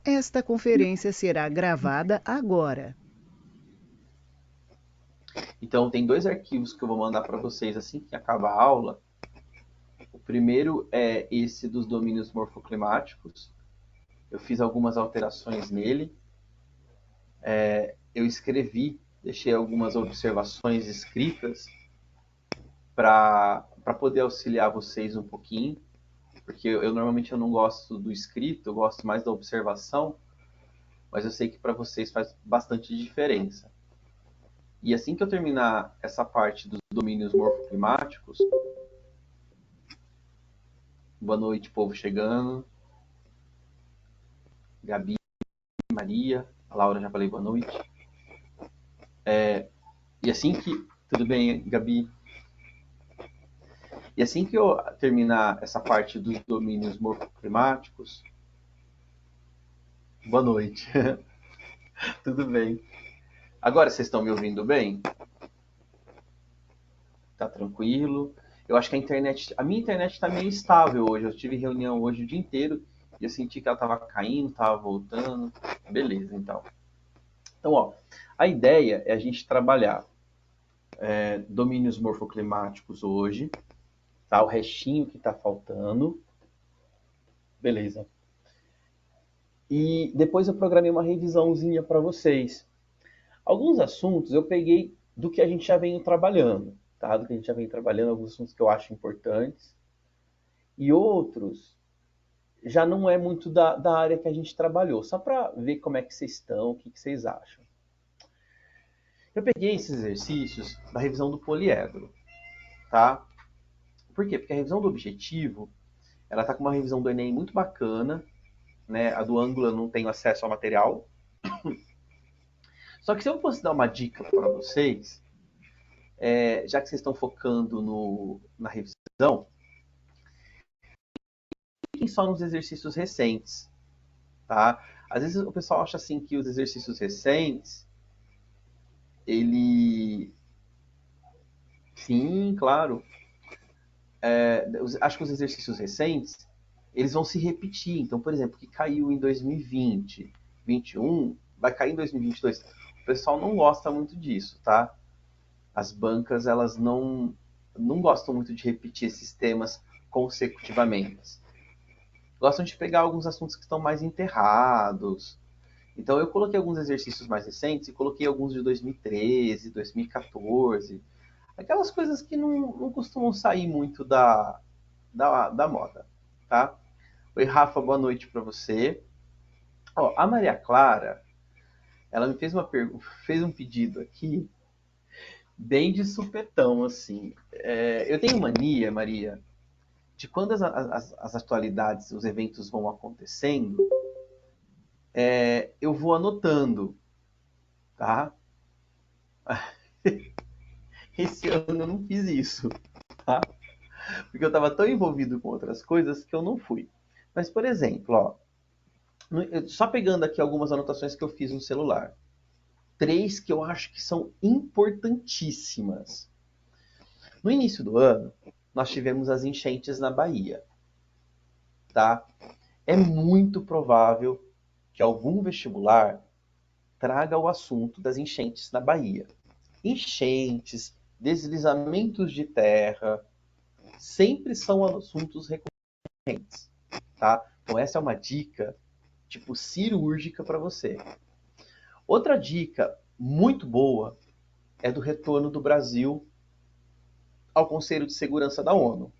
Esta conferência será gravada agora. Então, tem dois arquivos que eu vou mandar para vocês assim que acabar a aula. O primeiro é esse dos domínios morfoclimáticos. Eu fiz algumas alterações nele. Eu escrevi, deixei algumas observações escritas para poder auxiliar vocês um pouquinho, porque eu normalmente eu não gosto do escrito, eu gosto mais da observação, mas eu sei que para vocês faz bastante diferença. E assim que eu terminar essa parte dos domínios morfoclimáticos, boa noite, povo chegando, Gabi, Maria, a Laura já falei boa noite. E assim que. Tudo bem, Gabi? E assim que eu terminar essa parte dos domínios morfoclimáticos, boa noite. Tudo bem. Agora vocês estão me ouvindo bem? Tá tranquilo? Eu acho que a minha internet está meio estável hoje. Eu tive reunião hoje o dia inteiro e eu senti que ela estava caindo, estava voltando. Beleza, então. Então, ó, a ideia é a gente trabalhar domínios morfoclimáticos hoje, tá? O restinho que está faltando. Beleza. E depois eu programei uma revisãozinha para vocês. Alguns assuntos eu peguei do que a gente já vem trabalhando, tá? Do que a gente já vem trabalhando, alguns assuntos que eu acho importantes. E outros já não é muito da área que a gente trabalhou, só para ver como é que vocês estão, o que vocês acham. Eu peguei esses exercícios da revisão do poliedro, tá? Por quê? Porque a revisão do objetivo, ela tá com uma revisão do Enem muito bacana, né? A do ângulo eu não tenho acesso ao material. Só que se eu fosse dar uma dica para vocês, já que vocês estão focando na revisão, fiquem só nos exercícios recentes, tá? Às vezes o pessoal acha assim que os exercícios recentes, ele... Sim, claro. Acho que os exercícios recentes, eles vão se repetir. Então, por exemplo, que caiu em 2020, 21, vai cair em 2022. O pessoal não gosta muito disso, tá? As bancas, elas não gostam muito de repetir esses temas consecutivamente. Gostam de pegar alguns assuntos que estão mais enterrados. Então, eu coloquei alguns exercícios mais recentes e coloquei alguns de 2013, 2014. Aquelas coisas que não costumam sair muito da moda, tá? Oi, Rafa, boa noite para você. Ó, a Maria Clara, ela me fez fez um pedido aqui, bem de supetão, assim. Eu tenho mania, Maria, de quando as atualidades, os eventos vão acontecendo, eu vou anotando, tá? Esse ano eu não fiz isso, tá? Porque eu estava tão envolvido com outras coisas que eu não fui. Mas, por exemplo, ó, só pegando aqui algumas anotações que eu fiz no celular. Três que eu acho que são importantíssimas. No início do ano, nós tivemos as enchentes na Bahia, tá? É muito provável que algum vestibular traga o assunto das enchentes na Bahia. Enchentes, deslizamentos de terra, sempre são assuntos recorrentes, tá? Então essa é uma dica tipo cirúrgica para você. Outra dica muito boa é do retorno do Brasil ao Conselho de Segurança da ONU.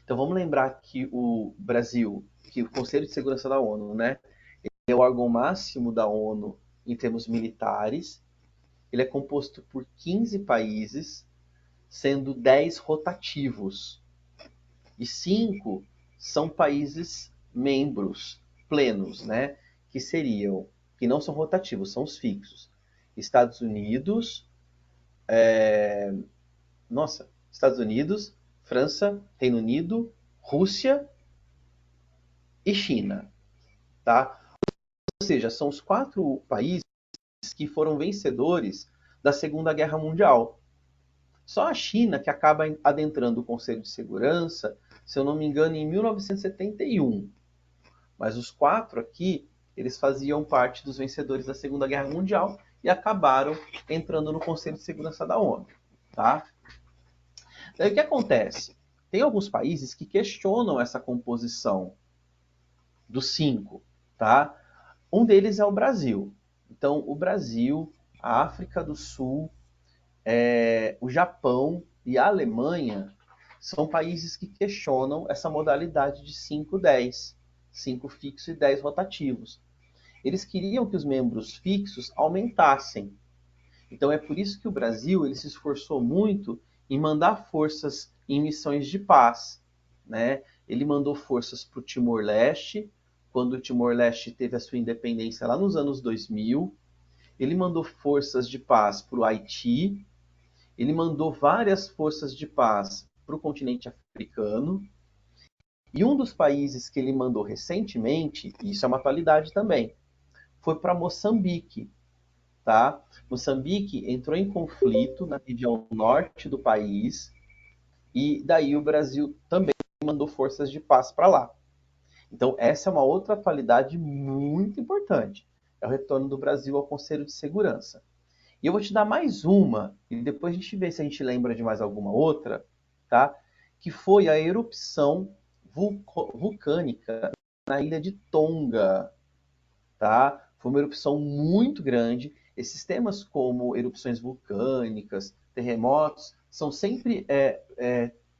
Então vamos lembrar que o Brasil, que o Conselho de Segurança da ONU, né, é o órgão máximo da ONU em termos militares. Ele é composto por 15 países, sendo 10 rotativos. E 5 são países membros plenos, né, que não são rotativos, são os fixos. Estados Unidos, Estados Unidos, França, Reino Unido, Rússia e China, tá? Ou seja, são os 4 países que foram vencedores da Segunda Guerra Mundial. Só a China que acaba adentrando o Conselho de Segurança, se eu não me engano, em 1971. Mas os 4 aqui eles faziam parte dos vencedores da Segunda Guerra Mundial e acabaram entrando no Conselho de Segurança da ONU, tá? Daí o que acontece? Tem alguns países que questionam essa composição dos 5, tá? Um deles é o Brasil. Então, o Brasil, a África do Sul, o Japão e a Alemanha são países que questionam essa modalidade de 5-10, 5 fixos e 10 rotativos. Eles queriam que os membros fixos aumentassem. Então é por isso que o Brasil ele se esforçou muito em mandar forças em missões de paz, né? Ele mandou forças para o Timor-Leste, quando o Timor-Leste teve a sua independência lá nos anos 2000. Ele mandou forças de paz para o Haiti. Ele mandou várias forças de paz para o continente africano. E um dos países que ele mandou recentemente, e isso é uma atualidade também, foi para Moçambique. Tá? Moçambique entrou em conflito na região norte do país e daí o Brasil também mandou forças de paz para lá. Então essa é uma outra atualidade muito importante. É o retorno do Brasil ao Conselho de Segurança. E eu vou te dar mais uma, e depois a gente vê se a gente lembra de mais alguma outra, tá? Que foi a erupção vulcânica na ilha de Tonga, tá? Foi uma erupção muito grande. Esses temas como erupções vulcânicas, terremotos, são sempre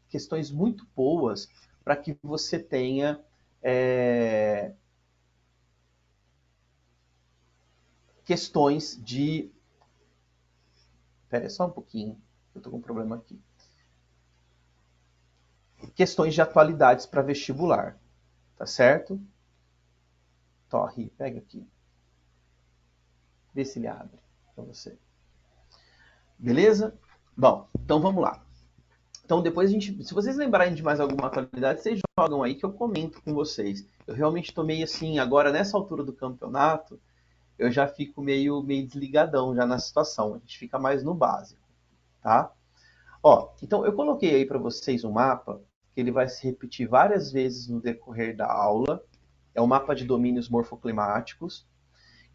questões muito boas para que você tenha questões de... Espera aí, só um pouquinho, eu estou com um problema aqui. Questões de atualidades para vestibular, tá certo? Torre, pega aqui. Vê se ele abre para você. Beleza? Bom, então vamos lá. Então depois a gente, se vocês lembrarem de mais alguma atualidade, vocês jogam aí que eu comento com vocês. Eu realmente tô meio assim, agora nessa altura do campeonato, eu já fico meio desligadão já na situação. A gente fica mais no básico, tá? Ó, então eu coloquei aí para vocês um mapa que ele vai se repetir várias vezes no decorrer da aula. É um mapa de domínios morfoclimáticos.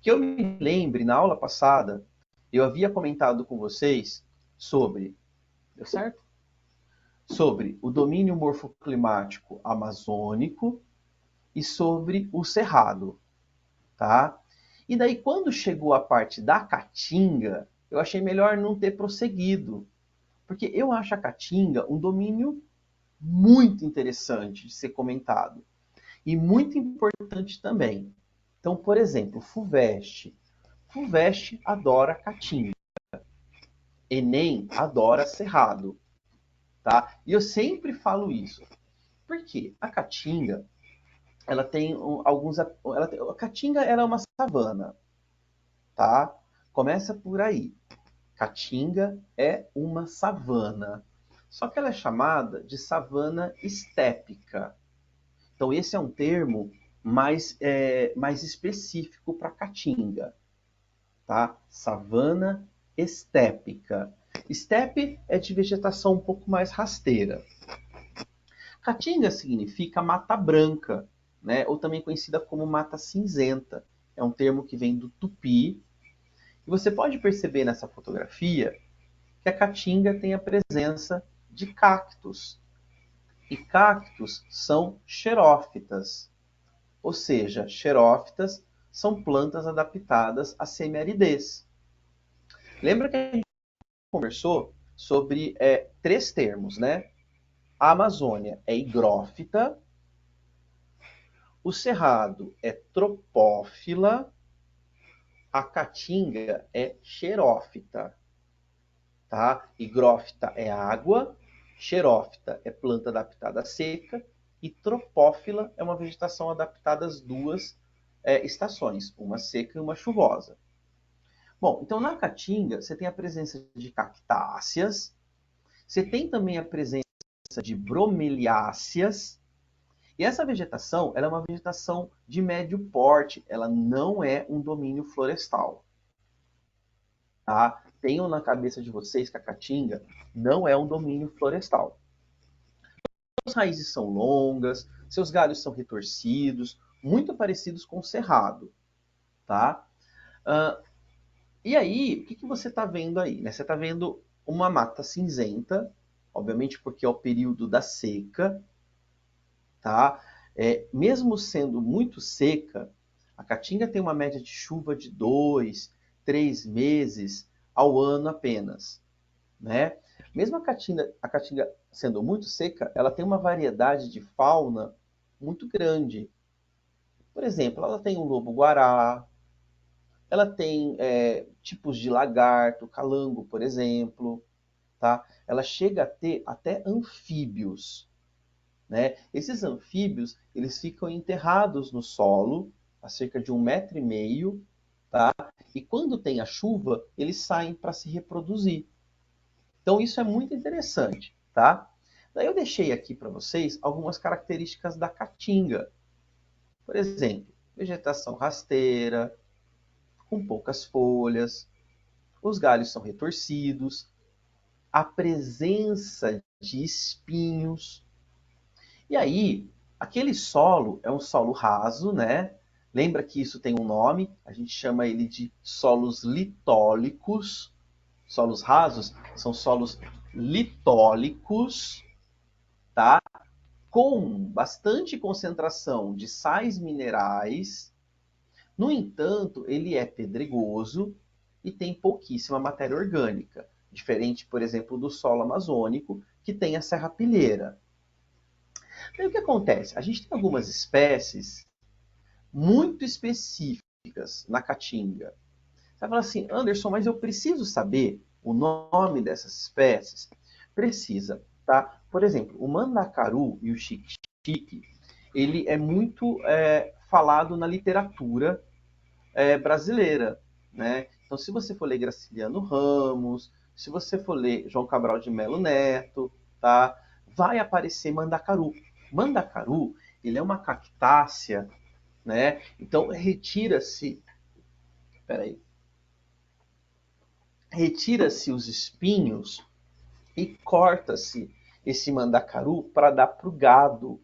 Que eu me lembre, na aula passada, eu havia comentado com vocês sobre, deu certo? Sobre o domínio morfoclimático amazônico e sobre o cerrado, tá? E daí, quando chegou a parte da caatinga, eu achei melhor não ter prosseguido, porque eu acho a caatinga um domínio muito interessante de ser comentado e muito importante também. Então, por exemplo, FUVEST. FUVEST adora caatinga. Enem adora cerrado. Tá? E eu sempre falo isso. Por quê? A caatinga, ela tem alguns... a caatinga ela é uma savana. Tá? Começa por aí. Caatinga é uma savana. Só que ela é chamada de savana estépica. Então esse é um termo mais específico para caatinga. Tá? Savana estépica. Estepe é de vegetação um pouco mais rasteira. Caatinga significa mata branca, né? Ou também conhecida como mata cinzenta. É um termo que vem do tupi. E você pode perceber nessa fotografia que a caatinga tem a presença de cactos. E cactos são xerófitas. Ou seja, xerófitas são plantas adaptadas à semiaridez. Lembra que a gente conversou sobre 3 termos, né? A Amazônia é higrófita, o cerrado é tropófila, a caatinga é xerófita. Tá? Higrófita é água, xerófita é planta adaptada à seca e tropófila é uma vegetação adaptada às 2 estações, uma seca e uma chuvosa. Bom, então na caatinga você tem a presença de cactáceas, você tem também a presença de bromeliáceas, e essa vegetação ela é uma vegetação de médio porte, ela não é um domínio florestal. Tá? Tenham na cabeça de vocês que a caatinga não é um domínio florestal. Suas raízes são longas, seus galhos são retorcidos, muito parecidos com o cerrado. tá? Ah, e aí, o que que você está vendo aí, né? Você está vendo uma mata cinzenta, obviamente porque é o período da seca, tá? Mesmo sendo muito seca, a Caatinga tem uma média de chuva de 2, 3 meses ao ano apenas, né? Mesmo a Caatinga sendo muito seca, ela tem uma variedade de fauna muito grande. Por exemplo, ela tem o lobo-guará, ela tem tipos de lagarto, calango, por exemplo, tá? Ela chega a ter até anfíbios, né? Esses anfíbios, eles ficam enterrados no solo, a cerca de 1,5 m, tá? E quando tem a chuva, eles saem para se reproduzir. Então isso é muito interessante, tá? Daí eu deixei aqui para vocês algumas características da caatinga. Por exemplo, vegetação rasteira, com poucas folhas, os galhos são retorcidos, a presença de espinhos. E aí, aquele solo é um solo raso, né? Lembra que isso tem um nome, a gente chama ele de solos litólicos. Solos rasos são solos litólicos, tá? Com bastante concentração de sais minerais. No entanto, ele é pedregoso e tem pouquíssima matéria orgânica, diferente, por exemplo, do solo amazônico, que tem a serrapilheira. Então, o que acontece? A gente tem algumas espécies muito específicas na caatinga. Você vai falar assim, Anderson, mas eu preciso saber o nome dessas espécies? Precisa, tá? Por exemplo, o mandacaru e o xique-xique, ele é muito falado na literatura brasileira, né? Então, se você for ler Graciliano Ramos, se você for ler João Cabral de Melo Neto, tá? Vai aparecer mandacaru. Mandacaru, ele é uma cactácea, né? Então, peraí, retira-se os espinhos e corta-se esse mandacaru para dar para o gado.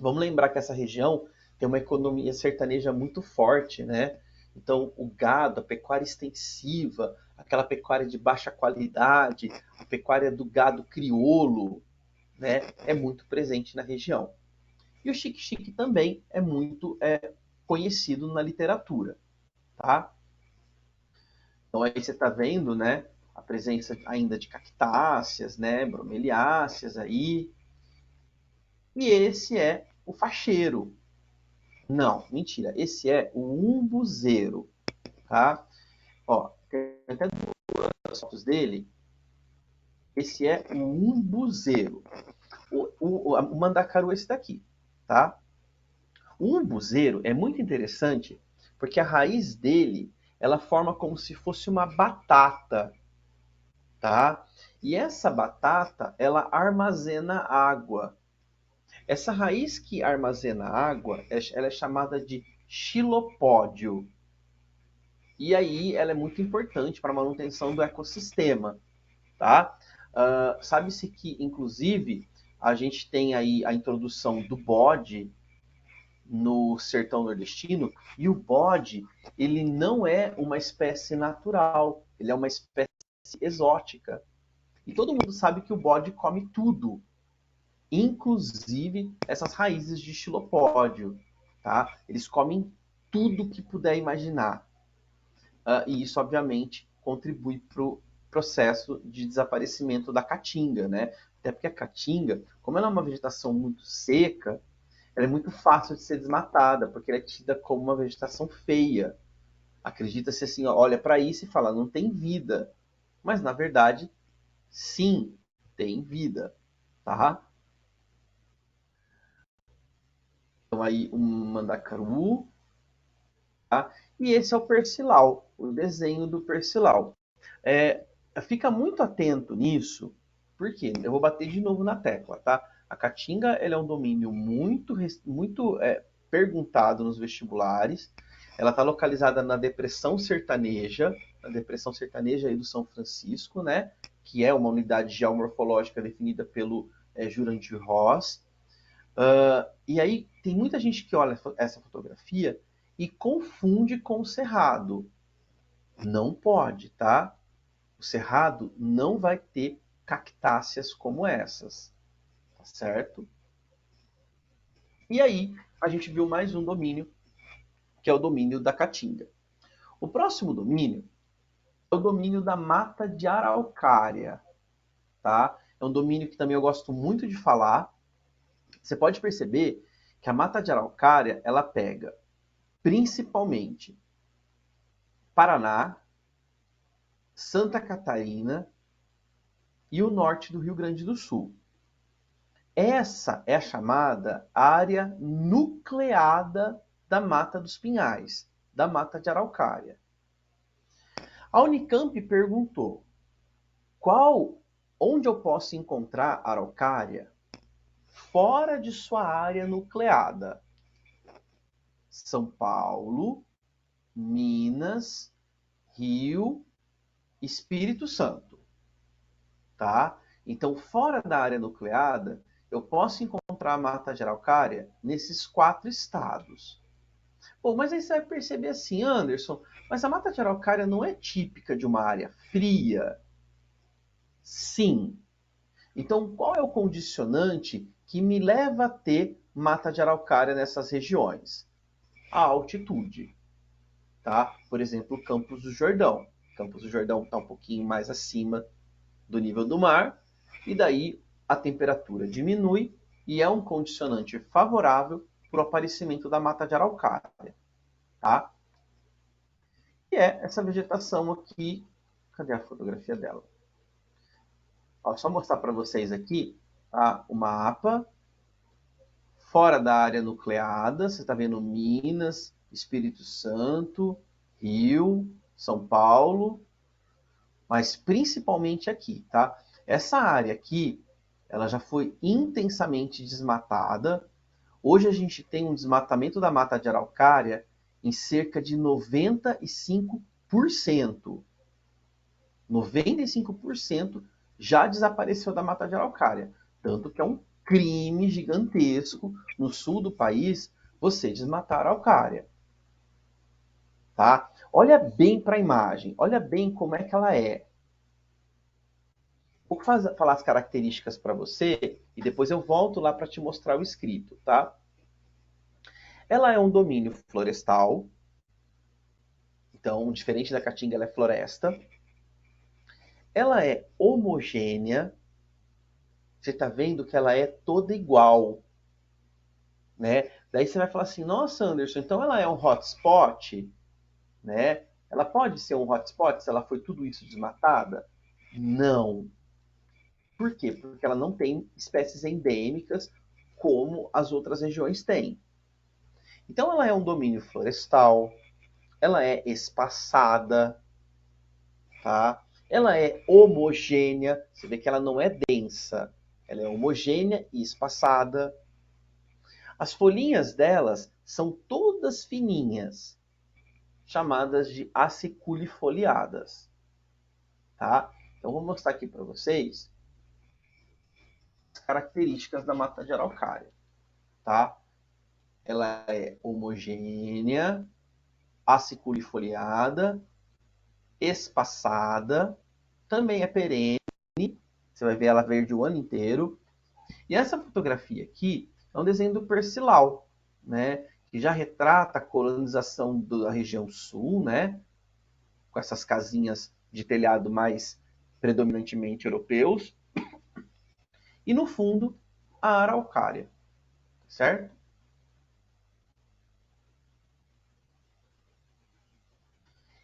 Vamos lembrar que essa região tem uma economia sertaneja muito forte, né? Então, o gado, a pecuária extensiva, aquela pecuária de baixa qualidade, a pecuária do gado crioulo, né? É muito presente na região. E o xique-xique também é muito conhecido na literatura, tá? Então aí você está vendo, né, a presença ainda de cactáceas, né, bromeliáceas aí. E esse é o facheiro. Não, mentira. Esse é o umbuzeiro, tá? Ó, tem até duas fotos dele. Esse é o umbuzeiro. O mandacaru é esse daqui, tá? O umbuzeiro é muito interessante porque a raiz dele, ela forma como se fosse uma batata, tá? E essa batata, ela armazena água. Essa raiz que armazena água, ela é chamada de xilopódio. E aí ela é muito importante para a manutenção do ecossistema, tá? Sabe-se que, inclusive, a gente tem aí a introdução do bode no sertão nordestino, e o bode, ele não é uma espécie natural, ele é uma espécie exótica. E todo mundo sabe que o bode come tudo, inclusive essas raízes de xilopódio, tá? Eles comem tudo que puder imaginar. E isso, obviamente, contribui para o processo de desaparecimento da caatinga, né? Até porque a caatinga, como ela é uma vegetação muito seca, ela é muito fácil de ser desmatada, porque ela é tida como uma vegetação feia. Acredita-se assim, olha para isso e fala, não tem vida. Mas, na verdade, sim, tem vida, tá? Então aí um mandacaru, tá? E esse é o percilau, o desenho do percilau. É, fica muito atento nisso, porque eu vou bater de novo na tecla, tá? A caatinga ela é um domínio muito perguntado nos vestibulares. Ela está localizada na depressão sertaneja aí do São Francisco, né? Que é uma unidade geomorfológica definida pelo Jurandir Ross. E aí tem muita gente que olha essa fotografia e confunde com o cerrado. Não pode, tá? O cerrado não vai ter cactáceas como essas, tá certo? E aí, a gente viu mais um domínio, que é o domínio da caatinga. O próximo domínio é o domínio da mata de araucária, tá? É um domínio que também eu gosto muito de falar. Você pode perceber que a mata de araucária, ela pega principalmente Paraná, Santa Catarina e o norte do Rio Grande do Sul. Essa é a chamada área nucleada da Mata dos Pinhais, da Mata de Araucária. A Unicamp perguntou: onde eu posso encontrar araucária fora de sua área nucleada? São Paulo, Minas, Rio, Espírito Santo, tá? Então, fora da área nucleada, eu posso encontrar a mata de araucária nesses 4 estados. Bom, mas aí você vai perceber assim, Anderson, mas a mata de araucária não é típica de uma área fria? Sim. Então, qual é o condicionante que me leva a ter mata de araucária nessas regiões? A altitude, tá? Por exemplo, Campos do Jordão. Campos do Jordão está um pouquinho mais acima do nível do mar, e daí a temperatura diminui e é um condicionante favorável para o aparecimento da mata de araucária, tá? E é essa vegetação aqui. Cadê a fotografia dela? Ó, só mostrar para vocês aqui, tá? O mapa fora da área nucleada. Você está vendo Minas, Espírito Santo, Rio, São Paulo, mas principalmente aqui, tá? Essa área aqui, ela já foi intensamente desmatada. Hoje a gente tem um desmatamento da mata de araucária em cerca de 95%. 95% já desapareceu da mata de araucária. Tanto que é um crime gigantesco no sul do país você desmatar a araucária. Tá? Olha bem para a imagem, olha bem como é que ela é. Vou falar as características para você e depois eu volto lá para te mostrar o escrito, tá? Ela é um domínio florestal, então, diferente da caatinga, ela é floresta. Ela é homogênea, você está vendo que ela é toda igual, né? Daí você vai falar assim, nossa, Anderson, então ela é um hotspot, né? Ela pode ser um hotspot se ela foi tudo isso desmatada? Não. Por quê? Porque ela não tem espécies endêmicas como as outras regiões têm. Então ela é um domínio florestal, ela é espaçada, tá? Ela é homogênea, você vê que ela não é densa, ela é homogênea e espaçada. As folhinhas delas são todas fininhas, chamadas de aciculifoliadas, tá? Então vou mostrar aqui para vocês as características da mata de araucária, tá? Ela é homogênea, aciculifoliada, espaçada, também é perene, você vai ver ela verde o ano inteiro. E essa fotografia aqui é um desenho do Percival, né? Que já retrata a colonização da região sul, né? Com essas casinhas de telhado mais predominantemente europeus. E no fundo, a araucária, certo?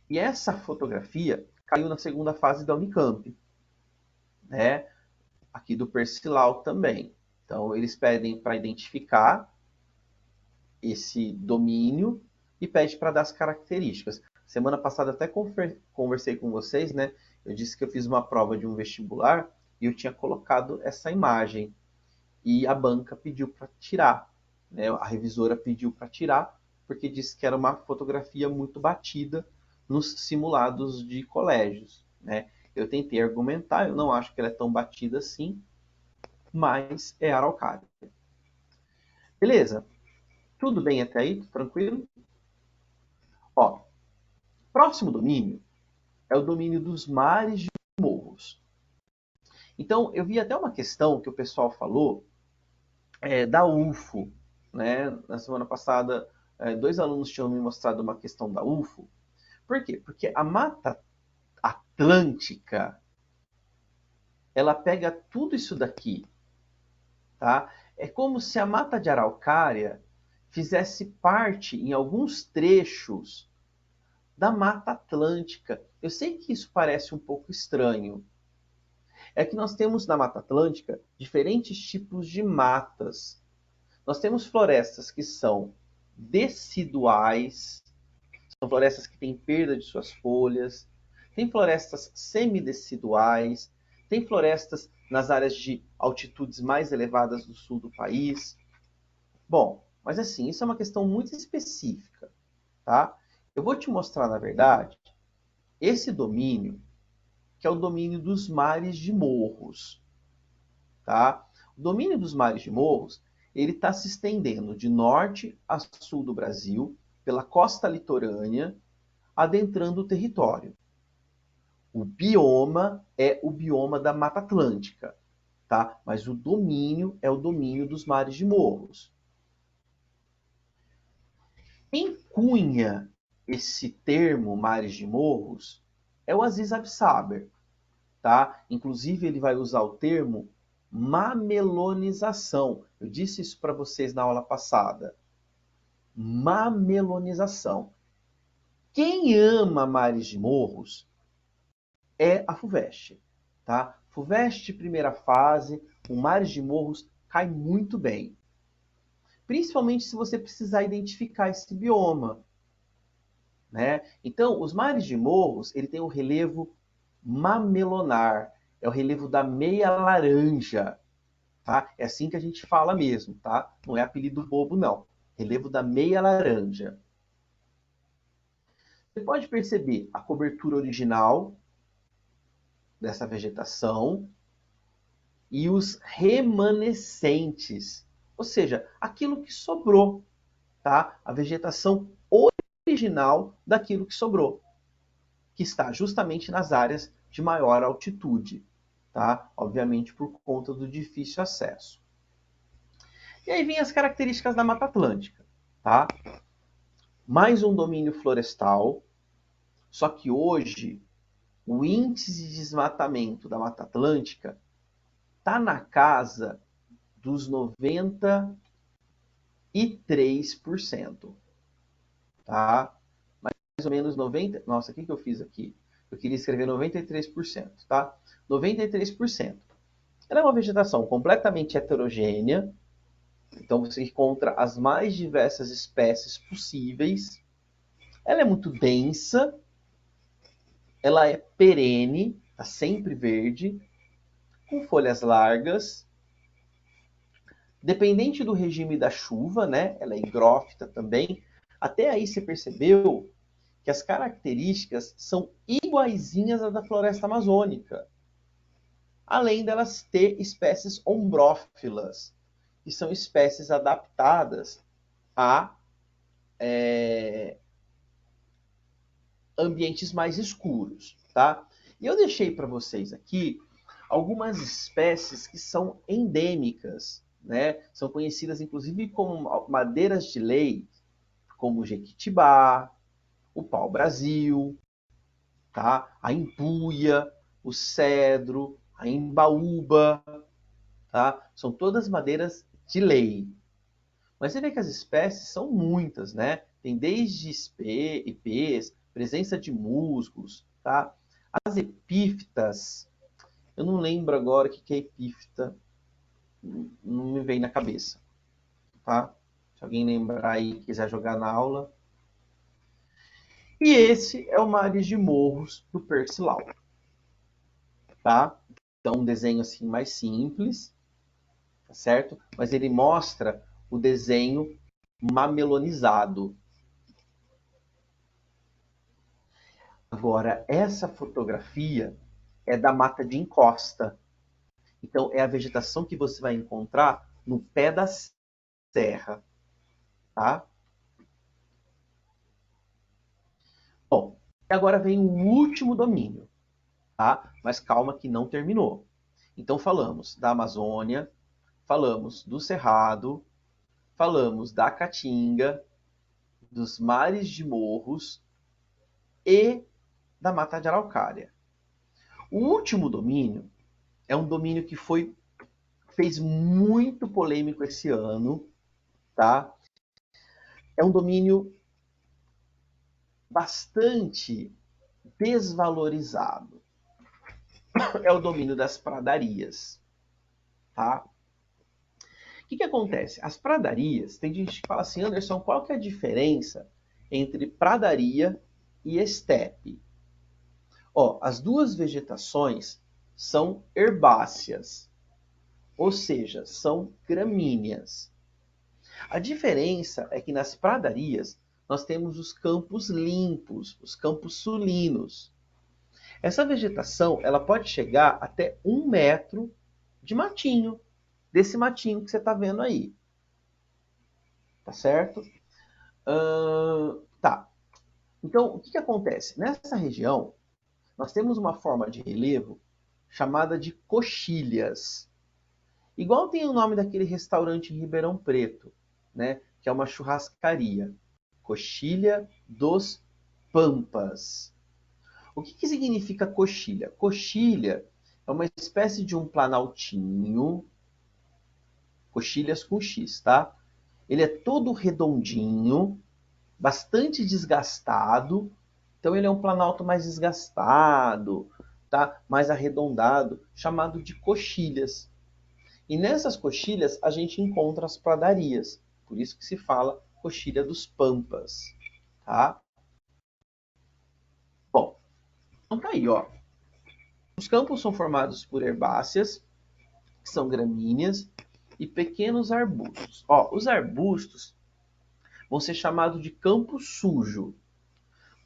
E essa fotografia caiu na segunda fase da Unicamp, né? Aqui do Percival também. Então, eles pedem para identificar esse domínio e pede para dar as características. Semana passada até conversei com vocês, né? Eu disse que eu fiz uma prova de um vestibular e eu tinha colocado essa imagem. E a banca pediu para tirar, né? A revisora pediu para tirar, porque disse que era uma fotografia muito batida nos simulados de colégios, né? Eu tentei argumentar, eu não acho que ela é tão batida assim, mas é araucária. Beleza? Tudo bem até aí? Tranquilo? Ó, próximo domínio é o domínio dos mares de morros. Então, eu vi até uma questão que o pessoal falou da UFO, né? Na semana passada, dois alunos tinham me mostrado uma questão da UFO. Por quê? Porque a Mata Atlântica, ela pega tudo isso daqui, tá? É como se a Mata de Araucária fizesse parte, em alguns trechos, da Mata Atlântica. Eu sei que isso parece um pouco estranho. É que nós temos na Mata Atlântica diferentes tipos de matas. Nós temos florestas que são deciduais, são florestas que têm perda de suas folhas, tem florestas semideciduais, tem florestas nas áreas de altitudes mais elevadas do sul do país. Bom, mas assim, isso é uma questão muito específica, tá? Eu vou te mostrar, na verdade, esse domínio, que é o domínio dos mares de morros, tá? O domínio dos mares de morros, ele está se estendendo de norte a sul do Brasil, pela costa litorânea, adentrando o território. O bioma é o bioma da Mata Atlântica, tá? Mas o domínio é o domínio dos mares de morros. Quem cunha esse termo mares de morros é o Aziz Absaber, tá? Inclusive ele vai usar o termo mamelonização. Eu disse isso para vocês na aula passada. Mamelonização. Quem ama mares de morros é a FUVEST, tá? FUVEST, primeira fase, o mares de morros cai muito bem. Principalmente se você precisar identificar esse bioma, né? Então, os mares de morros, ele tem o relevo mamelonar, é o relevo da meia laranja, tá? É assim que a gente fala mesmo, tá? Não é apelido bobo, não. Relevo da meia laranja. Você pode perceber a cobertura original dessa vegetação e os remanescentes, ou seja, aquilo que sobrou, tá? A vegetação original daquilo que sobrou, que está justamente nas áreas de maior altitude, tá? Obviamente por conta do difícil acesso. E aí vem as características da Mata Atlântica, tá? Mais um domínio florestal, só que hoje o índice de desmatamento da Mata Atlântica está na casa dos 93%, tá? Mais ou menos 90%. Nossa, o que eu fiz aqui? Eu queria escrever 93%, tá? 93%. Ela é uma vegetação completamente heterogênea, então você encontra as mais diversas espécies possíveis. Ela é muito densa, ela é perene, está sempre verde, com folhas largas, dependente do regime da chuva, né? Ela é higrófita também. Até aí você percebeu que as características são iguaizinhas à da floresta amazônica, além delas ter espécies ombrófilas, que são espécies adaptadas a ambientes mais escuros, tá? E eu deixei para vocês aqui algumas espécies que são endêmicas, né? São conhecidas inclusive como madeiras de lei, como o jequitibá, o pau-brasil, tá? A empuia, o cedro, a embaúba, tá? São todas madeiras de lei. Mas você vê que as espécies são muitas, né? Tem desde ipês, presença de musgos, tá? As epífitas, eu não lembro agora o que é epífita, não me vem na cabeça, tá? Se alguém lembrar aí e quiser jogar na aula. E esse é o Mares de Morros do Percival, tá? Então, um desenho assim mais simples, tá certo? Mas ele mostra o desenho mamelonizado. Agora, essa fotografia é da mata de encosta. Então, é a vegetação que você vai encontrar no pé da serra, tá? Bom, agora vem o último domínio, tá? Mas calma que não terminou. Então falamos da Amazônia, falamos do Cerrado, falamos da Caatinga, dos mares de Morros e da Mata de Araucária. O último domínio é um domínio que fez muito polêmico esse ano, tá? É um domínio bastante desvalorizado. É o domínio das pradarias, tá? O que acontece? As pradarias, tem gente que fala assim, Anderson, qual que é a diferença entre pradaria e estepe? Ó, as duas vegetações são herbáceas, ou seja, são gramíneas. A diferença é que nas pradarias nós temos os campos limpos, os campos sulinos. Essa vegetação ela pode chegar até 1 metro de matinho, desse matinho que você está vendo aí. Tá certo? Tá. Então, o que acontece? Nessa região, nós temos uma forma de relevo chamada de coxilhas. Igual tem o nome daquele restaurante em Ribeirão Preto, né? Que é uma churrascaria. Coxilha dos Pampas. O que significa coxilha? Coxilha é uma espécie de um planaltinho, coxilhas com X, tá? Ele é todo redondinho, bastante desgastado, então ele é um planalto mais desgastado, tá? Mais arredondado, chamado de coxilhas. E nessas coxilhas a gente encontra as pradarias, por isso que se fala coxilha dos Pampas, tá? Bom, então tá aí, ó. Os campos são formados por herbáceas, que são gramíneas, e pequenos arbustos. Ó, os arbustos vão ser chamados de campo sujo.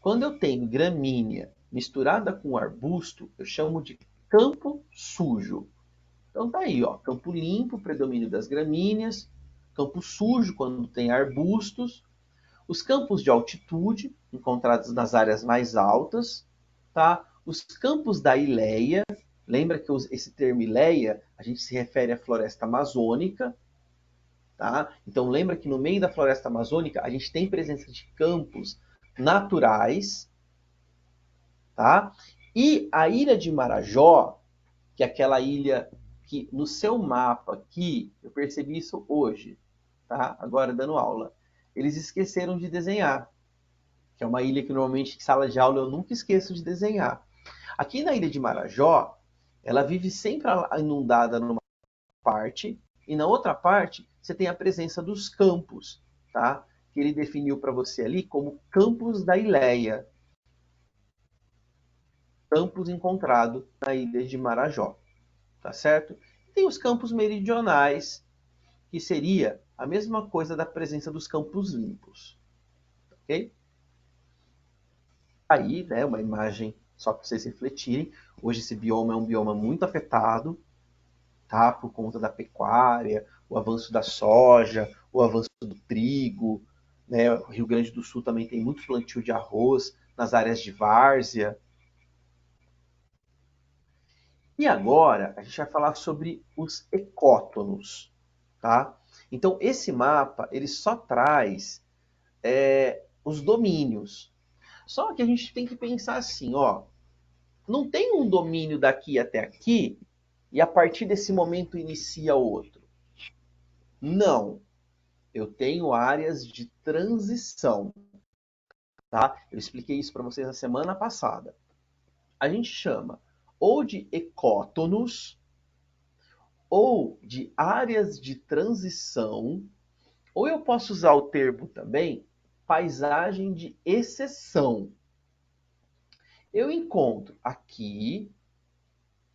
Quando eu tenho gramínea misturada com arbusto, eu chamo de campo sujo. Então tá aí, ó, campo limpo, predomínio das gramíneas, campo sujo quando tem arbustos, os campos de altitude, encontrados nas áreas mais altas, tá? Os campos da ileia, lembra que esse termo ileia, a gente se refere à floresta amazônica, tá? Então lembra que no meio da floresta amazônica a gente tem presença de campos naturais, tá? E a ilha de Marajó, que é aquela ilha que no seu mapa aqui, eu percebi isso hoje, tá? Agora dando aula, eles esqueceram de desenhar, que é uma ilha que normalmente em sala de aula eu nunca esqueço de desenhar. Aqui na ilha de Marajó, ela vive sempre inundada numa parte, e na outra parte você tem a presença dos campos, tá? Que ele definiu para você ali como campos da Ileia, campos encontrados na ilha de Marajó, tá certo? Tem os campos meridionais, que seria a mesma coisa da presença dos campos limpos, ok? Aí, né, uma imagem só para vocês refletirem. Hoje esse bioma é um bioma muito afetado, tá? Por conta da pecuária, o avanço da soja, o avanço do trigo, né? O Rio Grande do Sul também tem muito plantio de arroz nas áreas de várzea. E agora a gente vai falar sobre os ecótonos, tá? Então esse mapa ele só traz os domínios. Só que a gente tem que pensar assim, ó, não tem um domínio daqui até aqui e a partir desse momento inicia outro. Não. Eu tenho áreas de transição, tá? Eu expliquei isso para vocês na semana passada. A gente chama ou de ecótonos ou de áreas de transição, ou eu posso usar o termo também paisagem de exceção. Eu encontro aqui,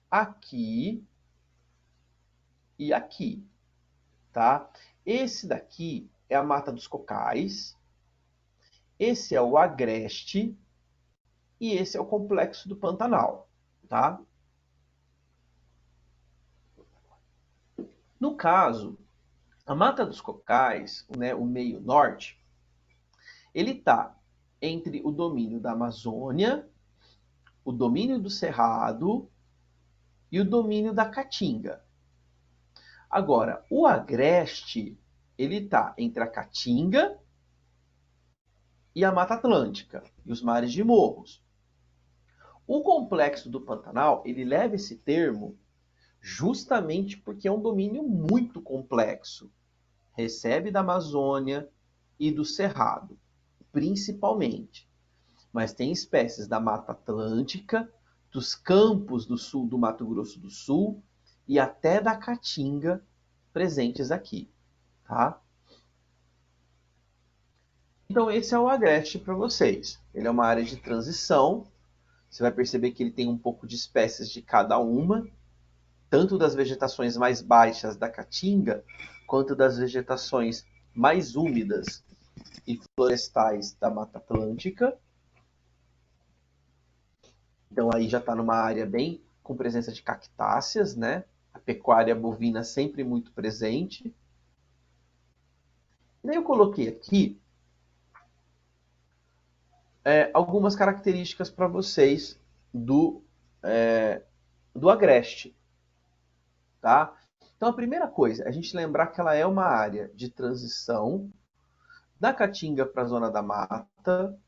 aqui e aqui, tá? Esse daqui é a Mata dos Cocais, esse é o Agreste e esse é o Complexo do Pantanal, tá? No caso, a Mata dos Cocais, né, o meio norte, ele está entre o domínio da Amazônia, o domínio do Cerrado e o domínio da Caatinga. Agora, o Agreste, ele está entre a Caatinga e a Mata Atlântica, e os mares de Morros. O Complexo do Pantanal, ele leva esse termo justamente porque é um domínio muito complexo. Recebe da Amazônia e do Cerrado, principalmente. Mas tem espécies da Mata Atlântica, dos campos do sul do Mato Grosso do Sul e até da Caatinga presentes aqui, tá? Então esse é o Agreste para vocês. Ele é uma área de transição. Você vai perceber que ele tem um pouco de espécies de cada uma, tanto das vegetações mais baixas da Caatinga, quanto das vegetações mais úmidas e florestais da Mata Atlântica. Então aí já está numa área bem com presença de cactáceas, né? A pecuária bovina sempre muito presente. E daí eu coloquei aqui algumas características para vocês do Agreste, tá? Então a primeira coisa é a gente lembrar que ela é uma área de transição da Caatinga para a zona da mata.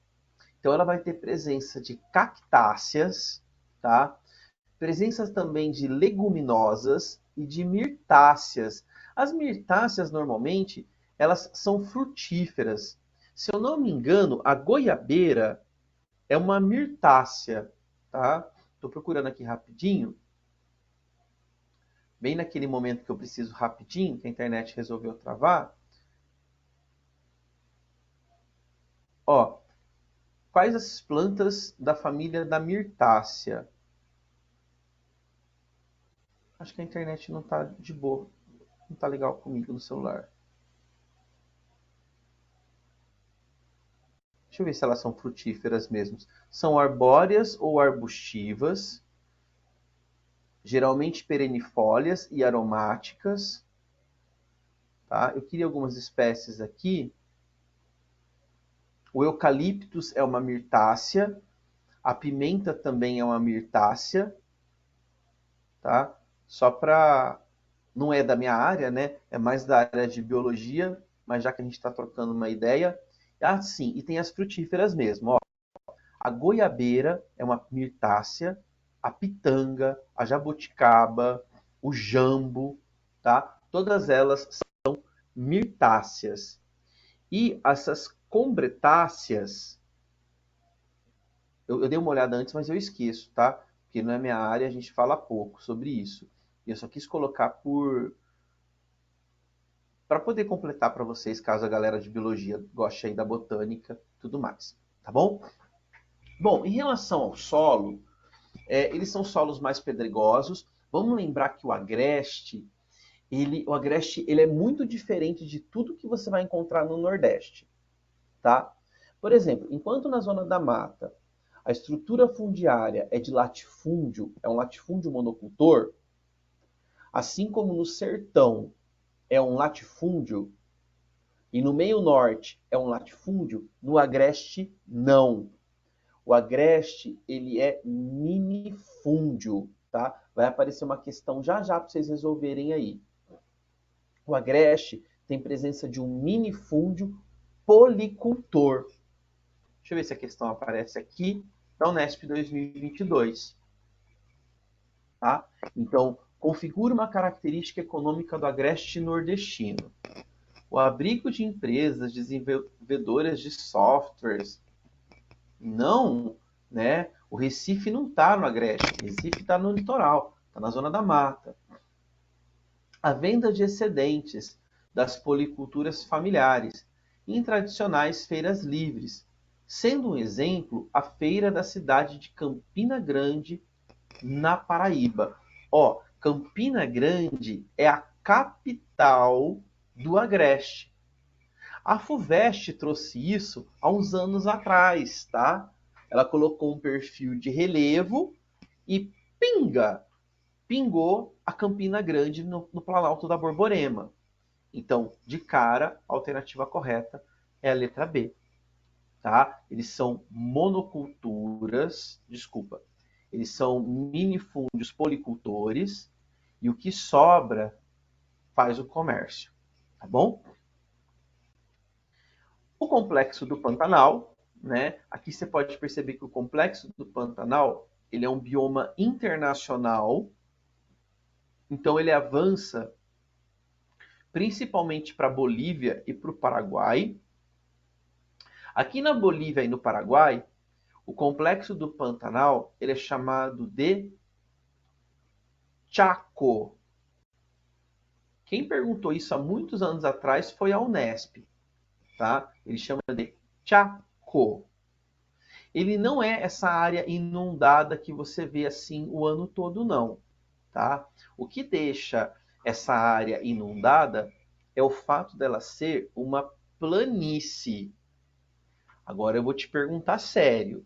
Então ela vai ter presença de cactáceas, tá? Presença também de leguminosas e de mirtáceas. As mirtáceas normalmente elas são frutíferas. Se eu não me engano, a goiabeira é uma mirtácea, tá? Estou procurando aqui rapidinho. Bem naquele momento que eu preciso rapidinho, que a internet resolveu travar. Ó, quais as plantas da família da mirtácea? Acho que a internet não está de boa, não está legal comigo no celular. Deixa eu ver se elas são frutíferas mesmo. São arbóreas ou arbustivas, geralmente perennifólias e aromáticas. Tá? Eu queria algumas espécies aqui. O eucaliptus é uma mirtácea, a pimenta também é uma mirtácea, tá? Só para... Não é da minha área, né? É mais da área de biologia, mas já que a gente está trocando uma ideia. Ah, sim, e tem as frutíferas mesmo. Ó. A goiabeira é uma mirtácea, a pitanga, a jabuticaba, o jambo, tá? Todas elas são mirtáceas. E essas combretáceas, eu dei uma olhada antes, mas eu esqueço, tá? Porque não é minha área, a gente fala pouco sobre isso. E eu só quis colocar para poder completar para vocês, caso a galera de biologia goste aí da botânica, tudo mais, tá bom? Bom, em relação ao solo, eles são solos mais pedregosos. Vamos lembrar que o agreste, ele é muito diferente de tudo que você vai encontrar no Nordeste, tá? Por exemplo, enquanto na zona da mata a estrutura fundiária é de latifúndio, é um latifúndio monocultor, assim como no sertão é um latifúndio e no meio norte é um latifúndio, no agreste não. O agreste, ele é minifúndio, tá? Vai aparecer uma questão já já para vocês resolverem aí. O agreste tem presença de um minifúndio policultor. Deixa eu ver se a questão aparece aqui na Unesp 2022. Tá? Então, configura uma característica econômica do agreste nordestino. O abrigo de empresas desenvolvedoras de softwares. Não, né? O Recife não está no agreste, o Recife está no litoral, está na zona da mata. A venda de excedentes das policulturas familiares em tradicionais feiras livres, sendo um exemplo a feira da cidade de Campina Grande, na Paraíba. Ó, Campina Grande é a capital do Agreste. A FUVEST trouxe isso há uns anos atrás, tá? Ela colocou um perfil de relevo e pingou a Campina Grande no Planalto da Borborema. Então, de cara, a alternativa correta é a letra B. tá? Eles são monoculturas, desculpa, eles são minifúndios policultores e o que sobra faz o comércio, tá bom? O complexo do Pantanal, né? Aqui você pode perceber que o complexo do Pantanal ele é um bioma internacional, então ele avança principalmente para a Bolívia e para o Paraguai. Aqui na Bolívia e no Paraguai, o complexo do Pantanal ele é chamado de Chaco. Quem perguntou isso há muitos anos atrás foi a Unesp, tá? Ele chama de Chaco. Ele não é essa área inundada que você vê assim o ano todo, não, tá? O que deixa essa área inundada é o fato dela ser uma planície. Agora eu vou te perguntar sério.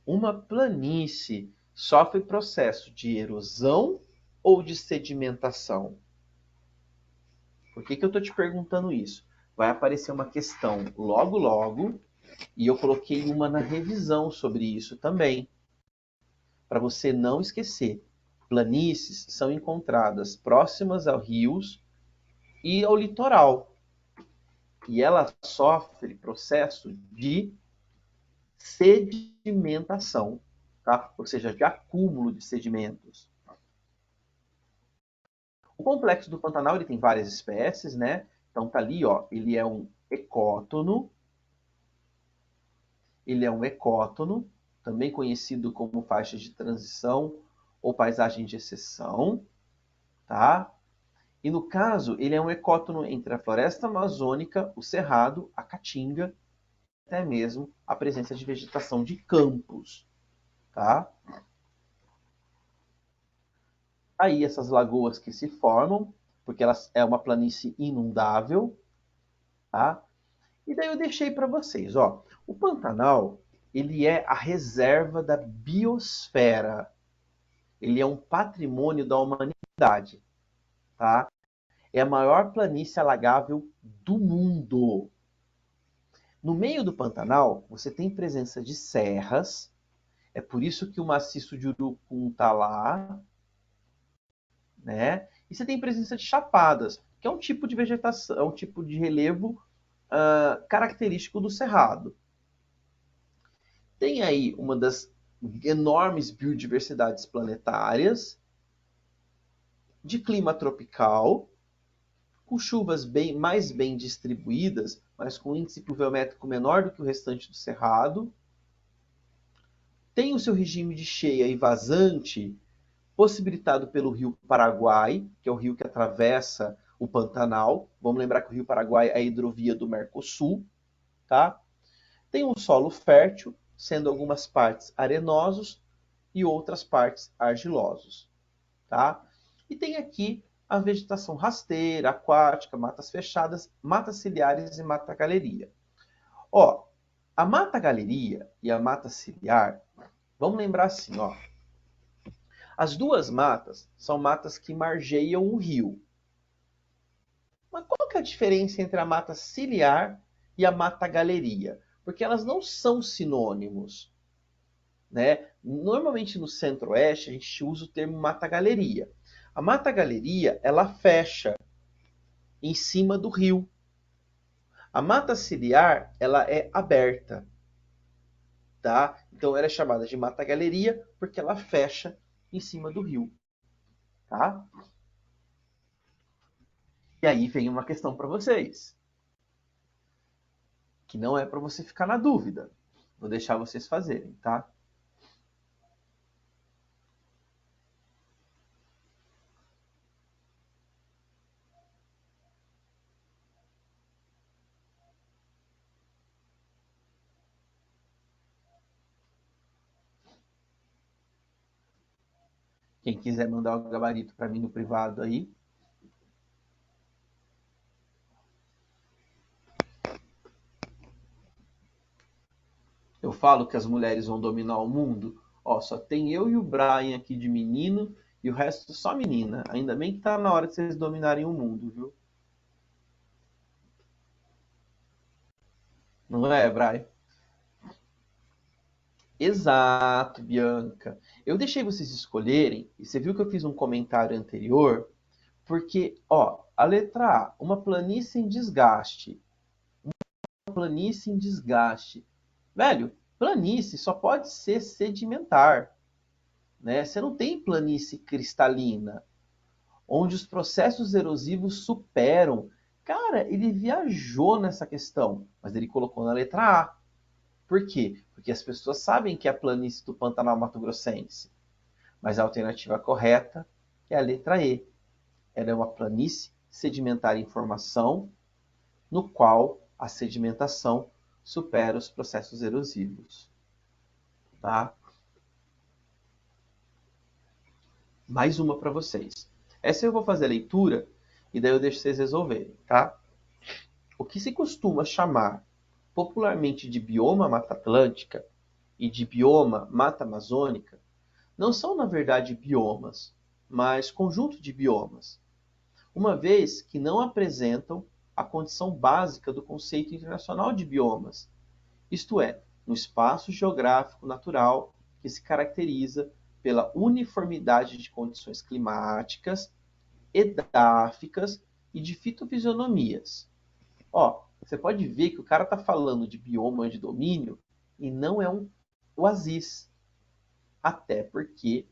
Uma planície sofre processo de erosão ou de sedimentação? Por que eu estou te perguntando isso? Vai aparecer uma questão logo logo e eu coloquei uma na revisão sobre isso também, para você não esquecer. Planícies são encontradas próximas aos rios e ao litoral. E ela sofre processo de sedimentação, tá? Ou seja, de acúmulo de sedimentos. O complexo do Pantanal ele tem várias espécies, né? Então tá ali, ó, ele é um ecótono. Ele é um ecótono, também conhecido como faixa de transição ou paisagem de exceção, tá? E no caso, ele é um ecótono entre a floresta amazônica, o cerrado, a caatinga, até mesmo a presença de vegetação de campos, tá? Aí essas lagoas que se formam, porque elas é uma planície inundável, tá? E daí eu deixei para vocês, ó, o Pantanal, ele é a reserva da biosfera. Ele é um patrimônio da humanidade, tá? É a maior planície alagável do mundo. No meio do Pantanal, você tem presença de serras, é por isso que o maciço de Urucum está lá, né? E você tem presença de chapadas, que é um tipo de vegetação, é um tipo de relevo característico do cerrado. Tem aí uma das enormes biodiversidades planetárias, de clima tropical, com chuvas mais bem distribuídas, mas com índice pluviométrico menor do que o restante do cerrado. Tem o seu regime de cheia e vazante, possibilitado pelo rio Paraguai, que é o rio que atravessa o Pantanal. Vamos lembrar que o rio Paraguai é a hidrovia do Mercosul, tá? Tem um solo fértil, sendo algumas partes arenosos e outras partes argilosos, tá? E tem aqui a vegetação rasteira, aquática, matas fechadas, matas ciliares e mata galeria. Ó, a mata galeria e a mata ciliar, vamos lembrar assim, ó. As duas matas são matas que margeiam o rio. Mas qual que é a diferença entre a mata ciliar e a mata galeria? Porque elas não são sinônimos, né? Normalmente no centro-oeste a gente usa o termo mata galeria. A mata galeria, ela fecha em cima do rio. A mata ciliar, ela é aberta, tá? Então ela é chamada de mata galeria porque ela fecha em cima do rio, tá? E aí vem uma questão para vocês, que não é para você ficar na dúvida. Vou deixar vocês fazerem, tá? Quem quiser mandar o gabarito para mim no privado aí. Eu falo que as mulheres vão dominar o mundo. Ó, só tem eu e o Brian aqui de menino e o resto só menina. Ainda bem que tá na hora de vocês dominarem o mundo, viu? Não é, Brian? Exato, Bianca. Eu deixei vocês escolherem, e você viu que eu fiz um comentário anterior, porque, ó, a letra A, uma planície em desgaste. Uma planície em desgaste. Velho, planície só pode ser sedimentar, né? Você não tem planície cristalina, onde os processos erosivos superam. Cara, ele viajou nessa questão, mas ele colocou na letra A. Por quê? Porque as pessoas sabem que é a planície do Pantanal Mato Grossense. Mas a alternativa correta é a letra E. Ela é uma planície sedimentar em formação, no qual a sedimentação supera os processos erosivos. Tá? Mais uma para vocês. Essa eu vou fazer a leitura e daí eu deixo vocês resolverem. Tá? O que se costuma chamar popularmente de bioma Mata Atlântica e de bioma Mata Amazônica não são, na verdade, biomas, mas conjunto de biomas, uma vez que não apresentam a condição básica do conceito internacional de biomas, isto é, um espaço geográfico natural que se caracteriza pela uniformidade de condições climáticas, edáficas e de fitofisionomias. Ó, você pode ver que o cara está falando de bioma de domínio e não é um oásis, até porque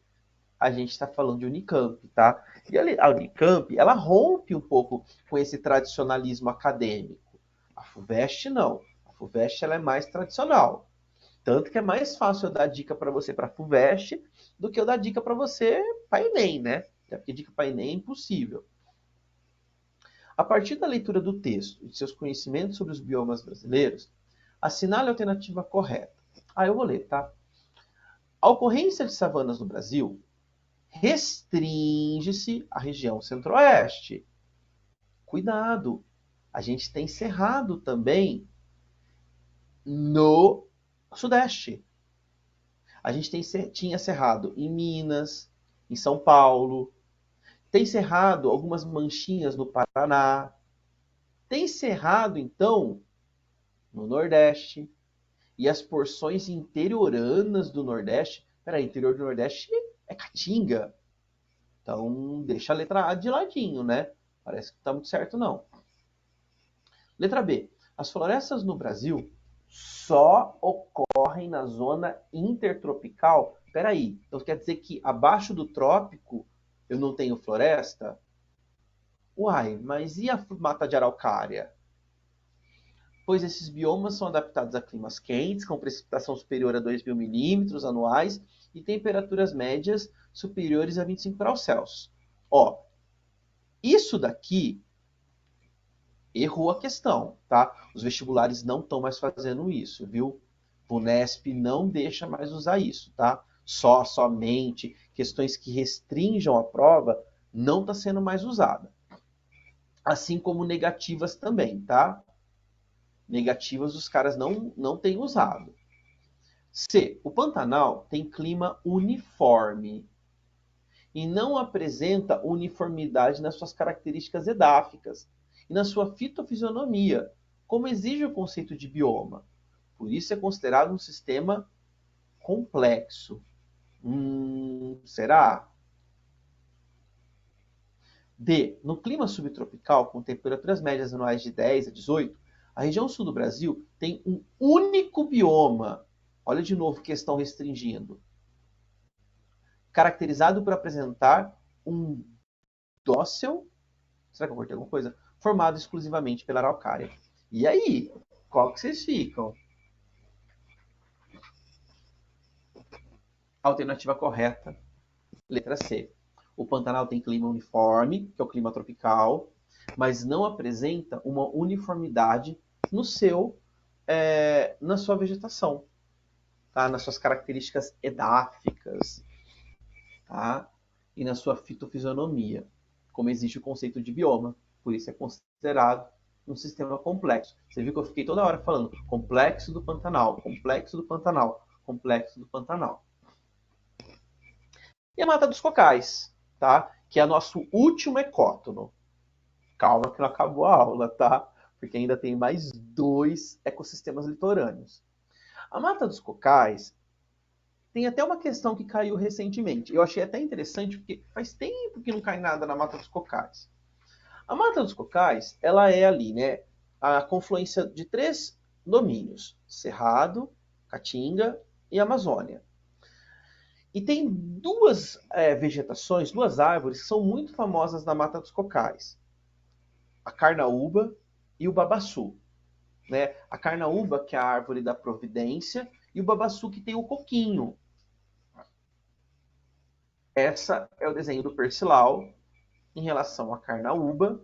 a gente está falando de Unicamp, tá? E a Unicamp, ela rompe um pouco com esse tradicionalismo acadêmico. A FUVEST não. A FUVEST ela é mais tradicional. Tanto que é mais fácil eu dar dica para você para a FUVEST do que eu dar dica para você para Enem, né? Até porque dica para Enem é impossível. A partir da leitura do texto e de seus conhecimentos sobre os biomas brasileiros, assinale a alternativa correta. Eu vou ler, tá? A ocorrência de savanas no Brasil restringe-se à região centro-oeste. Cuidado, a gente tem cerrado também no sudeste. A gente tinha cerrado em Minas, em São Paulo, tem cerrado algumas manchinhas no Paraná, tem cerrado, então, no Nordeste, e as porções interioranas do Nordeste. Peraí, interior do Nordeste é Caatinga. Então, deixa a letra A de ladinho, né? Parece que não está muito certo, não. Letra B. As florestas no Brasil só ocorrem na zona intertropical. Peraí, então quer dizer que abaixo do trópico eu não tenho floresta? Uai, mas e a mata de araucária? Pois esses biomas são adaptados a climas quentes, com precipitação superior a 2.000 milímetros anuais e temperaturas médias superiores a 25 graus Celsius. Ó, isso daqui errou a questão, tá? Os vestibulares não estão mais fazendo isso, viu? O Unesp não deixa mais usar isso, tá? Somente questões que restringam a prova não está sendo mais usada. Assim como negativas também, tá? Negativas os caras não têm usado. C. O Pantanal tem clima uniforme e não apresenta uniformidade nas suas características edáficas e na sua fitofisionomia, como exige o conceito de bioma. Por isso é considerado um sistema complexo. Será? D. No clima subtropical, com temperaturas médias anuais de 10 a 18, a região sul do Brasil tem um único bioma. Olha de novo que estão restringindo. Caracterizado por apresentar um dócil, será que eu cortei alguma coisa? Formado exclusivamente pela araucária. E aí? Qual que vocês ficam? Alternativa correta, letra C. O Pantanal tem clima uniforme, que é o clima tropical, mas não apresenta uma uniformidade no na sua vegetação, tá? Nas suas características edáficas, tá? E na sua fitofisionomia, como existe o conceito de bioma. Por isso é considerado um sistema complexo. Você viu que eu fiquei toda hora falando complexo do Pantanal, complexo do Pantanal, complexo do Pantanal. E a Mata dos Cocais, tá? Que é nosso último ecótono. Calma que não acabou a aula, tá? Porque ainda tem mais 2 ecossistemas litorâneos. A Mata dos Cocais Tem até uma questão que caiu recentemente. Eu achei até interessante, porque faz tempo que não cai nada na Mata dos Cocais. A Mata dos Cocais, ela é ali, né? A confluência de 3 domínios: Cerrado, Caatinga e Amazônia. E tem duas vegetações, duas árvores que são muito famosas na Mata dos Cocais: a carnaúba e o babaçu. Né? A carnaúba, que é a árvore da providência, e o babaçu, que tem o coquinho. Essa é o desenho do Percival em relação à carnaúba.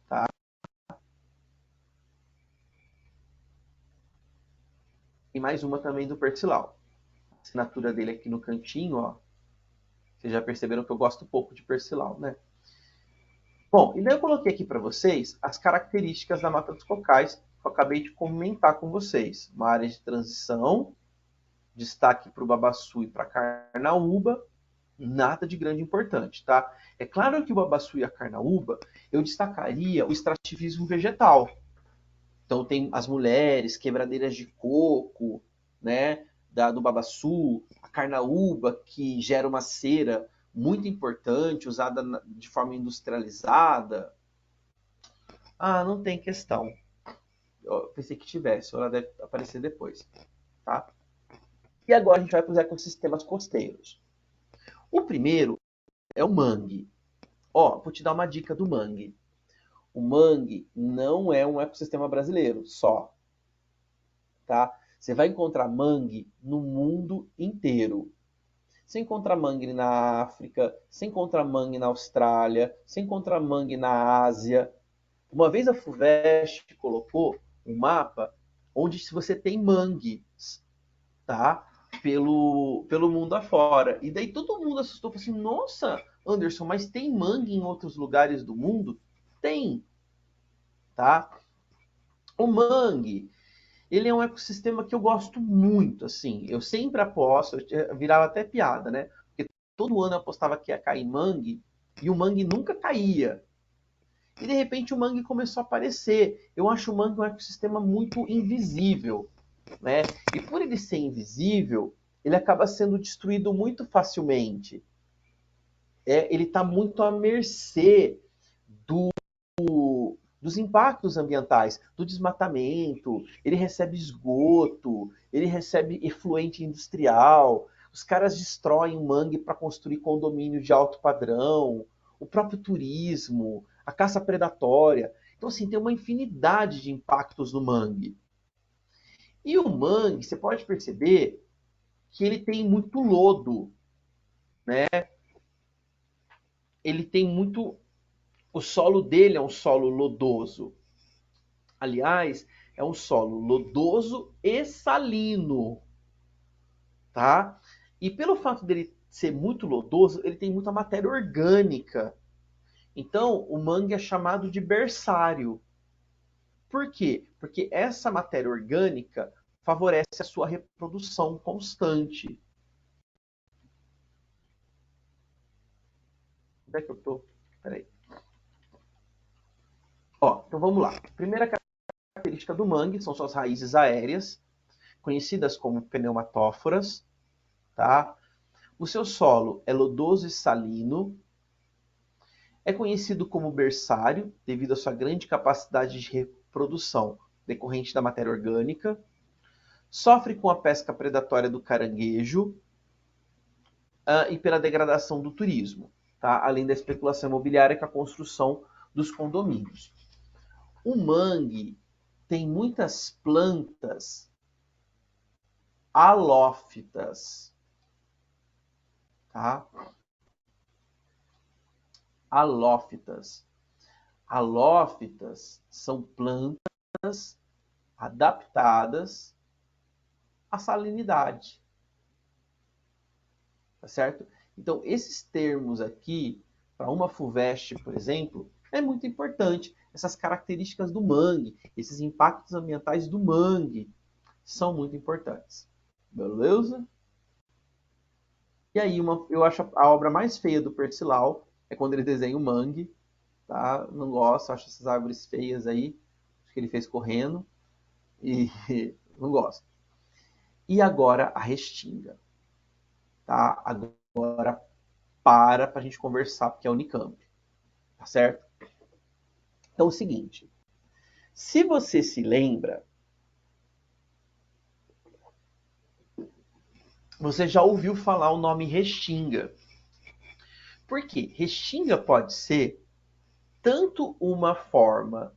Tá? E mais uma também do Percival. A assinatura dele aqui no cantinho, ó. Vocês já perceberam que eu gosto pouco de Percival, né? Bom, e daí eu coloquei aqui para vocês as características da Mata dos Cocais que eu acabei de comentar com vocês. Uma área de transição, destaque para o babaçu e para a carnaúba, nada de grande importante, tá? É claro que o babaçu e a carnaúba, eu destacaria o extrativismo vegetal. Então tem as mulheres, quebradeiras de coco, né, do babaçu, a carnaúba, que gera uma cera muito importante, usada de forma industrializada. Ah, não tem questão. Eu pensei que tivesse, ela deve aparecer depois, tá? E agora a gente vai para os ecossistemas costeiros. O primeiro é o mangue. Ó, vou te dar uma dica do mangue. O mangue não é um ecossistema brasileiro só, tá? Você vai encontrar mangue no mundo inteiro. Você encontra mangue na África, você encontra mangue na Austrália, você encontra mangue na Ásia. Uma vez a FUVEST colocou um mapa onde se você tem mangues, tá? Pelo mundo afora. E daí todo mundo assustou, falou assim, nossa, Anderson, mas tem mangue em outros lugares do mundo? Tem, tá? O mangue, ele é um ecossistema que eu gosto muito, assim. Eu sempre aposto, eu virava até piada, né? Porque todo ano eu apostava que ia cair mangue e o mangue nunca caía. E de repente o mangue começou a aparecer. Eu acho o mangue um ecossistema muito invisível, né? E por ele ser invisível, ele acaba sendo destruído muito facilmente. Ele está muito à mercê do dos impactos ambientais, do desmatamento, ele recebe esgoto, ele recebe efluente industrial, os caras destroem o mangue para construir condomínios de alto padrão, o próprio turismo, a caça predatória. Então, assim, tem uma infinidade de impactos no mangue. E o mangue, você pode perceber que ele tem muito lodo, né? Ele tem muito. O solo dele é um solo lodoso. Aliás, é um solo lodoso e salino, tá? E pelo fato dele ser muito lodoso, ele tem muita matéria orgânica. Então, o mangue é chamado de berçário. Por quê? Porque essa matéria orgânica favorece a sua reprodução constante. Onde é que eu tô? Peraí. Ó, então vamos lá. Primeira característica do mangue são suas raízes aéreas, conhecidas como pneumatóforas, tá? O seu solo é lodoso e salino. É conhecido como berçário devido à sua grande capacidade de reprodução decorrente da matéria orgânica. Sofre com a pesca predatória do caranguejo e pela degradação do turismo, tá? Além da especulação imobiliária com a construção dos condomínios. O mangue tem muitas plantas halófitas, tá? Halófitas. Halófitas são plantas adaptadas à salinidade, tá certo? Então, esses termos aqui, para uma FUVEST, por exemplo, é muito importante. Essas características do mangue, esses impactos ambientais do mangue, são muito importantes. Beleza? E aí, eu acho a obra mais feia do Percival é quando ele desenha o mangue, tá? Não gosto, acho essas árvores feias aí, acho que ele fez correndo e não gosto. E agora a restinga. tá? Agora para a gente conversar, porque é Unicamp, tá certo? Então é o seguinte, se você se lembra, você já ouviu falar o nome Restinga. Por quê? Restinga pode ser tanto uma forma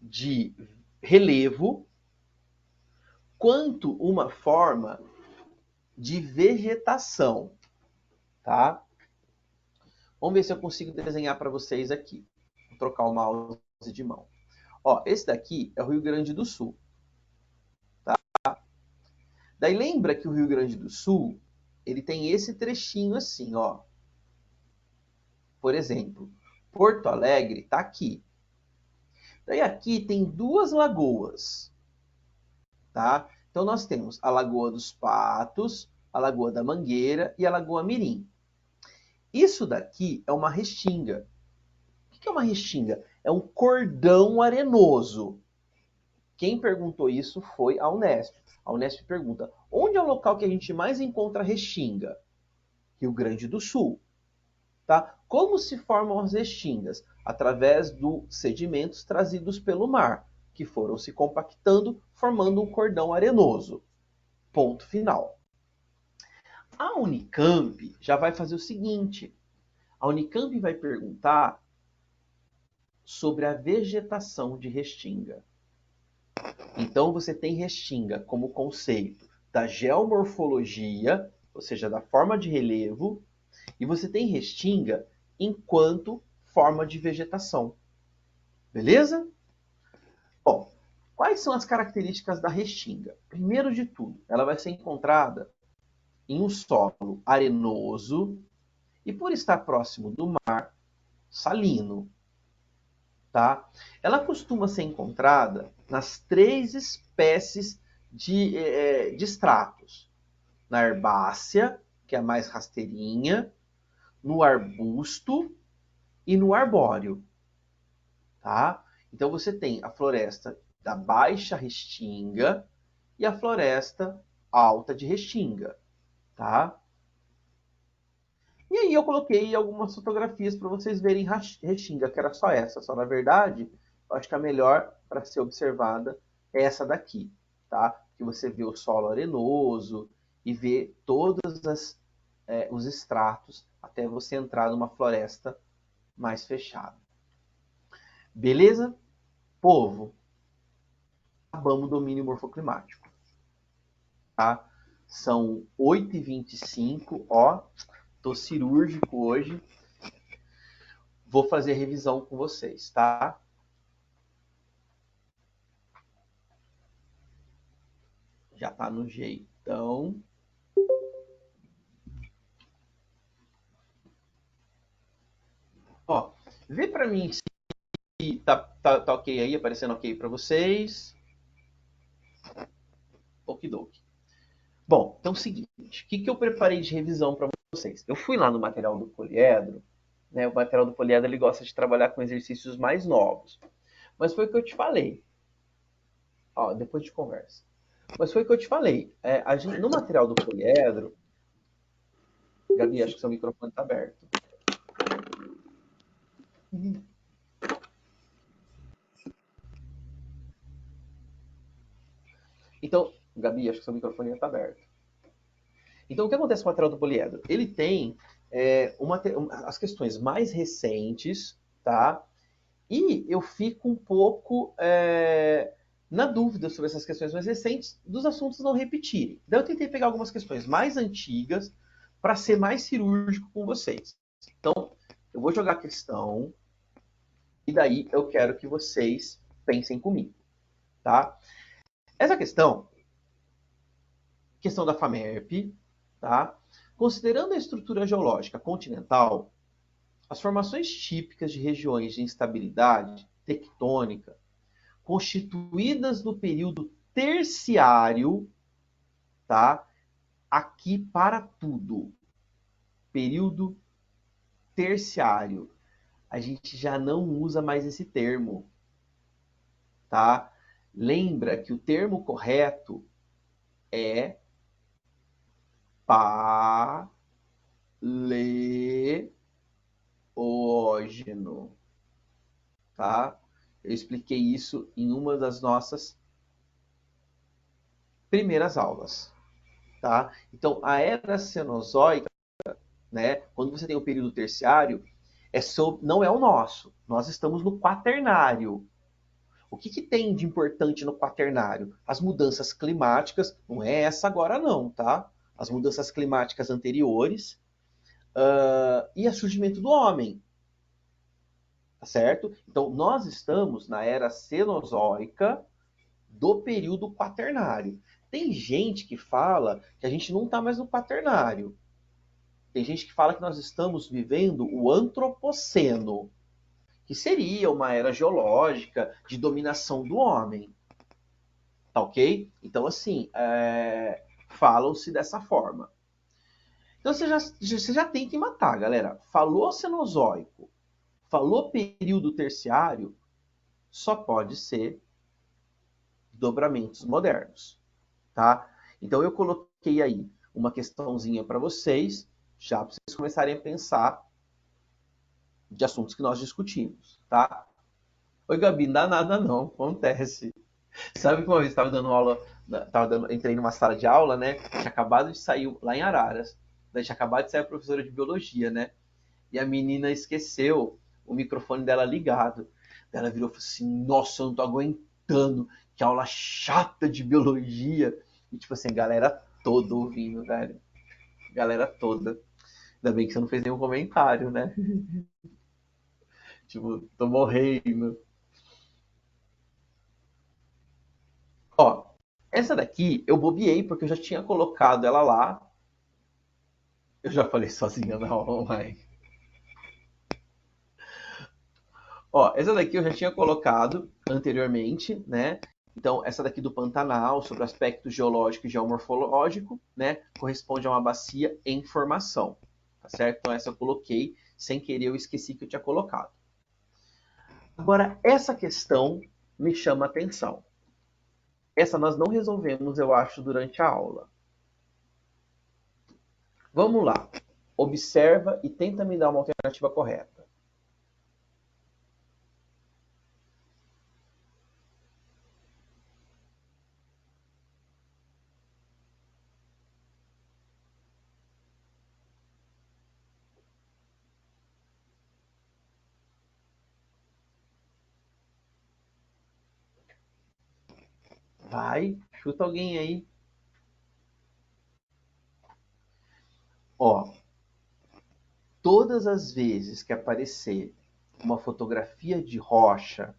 de relevo, quanto uma forma de vegetação, tá? Vamos ver se eu consigo desenhar para vocês aqui. Vou trocar o mouse de mão. Ó, esse daqui é o Rio Grande do Sul. Tá? Daí lembra que o Rio Grande do Sul, ele tem esse trechinho assim, ó. Por exemplo, Porto Alegre está aqui. Daí aqui tem duas lagoas, tá? Então nós temos a Lagoa dos Patos, a Lagoa da Mangueira e a Lagoa Mirim. Isso daqui é uma restinga. O que é uma restinga? É um cordão arenoso. Quem perguntou isso foi a Unesp. A Unesp pergunta: onde é o local que a gente mais encontra restinga? Rio Grande do Sul. Tá? Como se formam as restingas? Através dos sedimentos trazidos pelo mar, que foram se compactando, formando um cordão arenoso. Ponto final. A Unicamp já vai fazer o seguinte: a Unicamp vai perguntar sobre a vegetação de restinga. Então você tem restinga como conceito da geomorfologia, ou seja, da forma de relevo, e você tem restinga enquanto forma de vegetação. Beleza? Bom, quais são as características da restinga? Primeiro de tudo, ela vai ser encontrada em um solo arenoso e, por estar próximo do mar, salino. Tá? Ela costuma ser encontrada nas três espécies de estratos. Na herbácea, que é a mais rasteirinha, no arbusto e no arbóreo. Tá? Então você tem a floresta da baixa restinga e a floresta alta de restinga. Tá? E aí eu coloquei algumas fotografias para vocês verem restinga, que era só essa. Só na verdade, eu acho que a melhor para ser observada é essa daqui, tá? Que você vê o solo arenoso e vê todos os estratos até você entrar numa floresta mais fechada. Beleza? Povo, acabamos o domínio morfoclimático. Tá? São 8h25, ó. Tô cirúrgico hoje. Vou fazer a revisão com vocês, tá? Já tá no jeitão. Ó, vê pra mim se tá ok aí, aparecendo ok pra vocês. Okidoki. Bom, então é o seguinte, o que eu preparei de revisão para vocês? Eu fui lá no material do poliedro, né? O material do poliedro ele gosta de trabalhar com exercícios mais novos. Mas foi o que eu te falei. Ó, depois de conversa. Mas foi o que eu te falei. No material do poliedro, Gabi, acho que seu microfone está aberto. Então, Gabi, acho que seu microfone está aberto. Então, o que acontece com o material do poliedro? Ele tem as questões mais recentes, tá? E eu fico um pouco na dúvida sobre essas questões mais recentes dos assuntos não repetirem. Então, eu tentei pegar algumas questões mais antigas para ser mais cirúrgico com vocês. Então, eu vou jogar a questão e daí eu quero que vocês pensem comigo, tá? Essa questão da FAMERP, tá? Considerando a estrutura geológica continental, as formações típicas de regiões de instabilidade tectônica, constituídas no período terciário, tá? Aqui para tudo. Período terciário. A gente já não usa mais esse termo, tá? Lembra que o termo correto é tá? Eu expliquei isso em uma das nossas primeiras aulas, tá? Então, a era cenozoica, né, quando você tem o período terciário, não é o nosso. Nós estamos no quaternário. O que, que tem de importante no quaternário? As mudanças climáticas, não é essa agora não, tá? As mudanças climáticas anteriores e o surgimento do homem, tá certo? Então, nós estamos na era cenozoica do período quaternário. Tem gente que fala que a gente não está mais no quaternário. Tem gente que fala que nós estamos vivendo o antropoceno, que seria uma era geológica de dominação do homem. Tá ok? Então, assim, falam-se dessa forma. Então, você já tem que matar, galera. Falou cenozoico, falou período terciário, só pode ser dobramentos modernos, tá? Então, eu coloquei aí uma questãozinha para vocês, já para vocês começarem a pensar de assuntos que nós discutimos, tá? Oi, Gabi, não dá nada não, acontece. Sabe que uma vez estava dando aula, entrei numa sala de aula, né? Tinha acabado de sair lá em Araras, daí tinha acabado de sair a professora de biologia, né? E a menina esqueceu o microfone dela ligado. Daí ela virou e falou assim: Nossa, eu não tô aguentando, que aula chata de biologia. E tipo assim, a galera toda ouvindo, velho. Galera toda. Ainda bem que você não fez nenhum comentário, né? Tipo, tô morrendo. Ó, essa daqui eu bobiei porque eu já tinha colocado ela lá. Eu já falei sozinha na aula online. Ó, essa daqui eu já tinha colocado anteriormente, né? Então, essa daqui do Pantanal, sobre o aspecto geológico e geomorfológico, né? Corresponde a uma bacia em formação, tá certo? Então, essa eu coloquei, sem querer eu esqueci que eu tinha colocado. Agora, essa questão me chama a atenção. Essa nós não resolvemos, eu acho, durante a aula. Vamos lá. Observa e tenta me dar uma alternativa correta. Vai, chuta alguém aí. Ó, todas as vezes que aparecer uma fotografia de rocha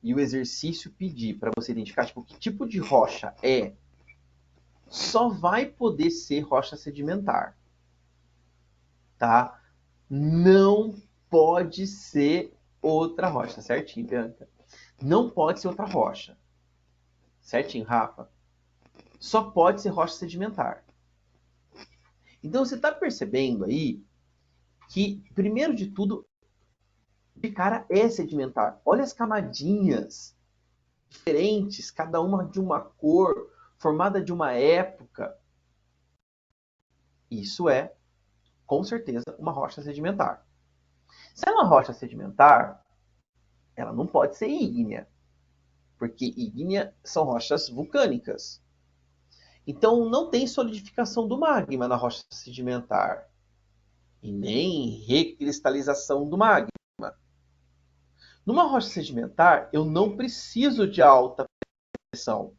e o exercício pedir para você identificar tipo, que tipo de rocha é, só vai poder ser rocha sedimentar, tá? Não pode ser outra rocha, certinho, Bianca? Não pode ser outra rocha. Certinho, Rafa? Só pode ser rocha sedimentar. Então você está percebendo aí que, primeiro de tudo, de cara é sedimentar. Olha as camadinhas diferentes, cada uma de uma cor, formada de uma época. Isso é, com certeza, uma rocha sedimentar. Se é uma rocha sedimentar, ela não pode ser ígnea, porque ígnea são rochas vulcânicas. Então não tem solidificação do magma na rocha sedimentar e nem recristalização do magma. Numa rocha sedimentar, eu não preciso de alta pressão.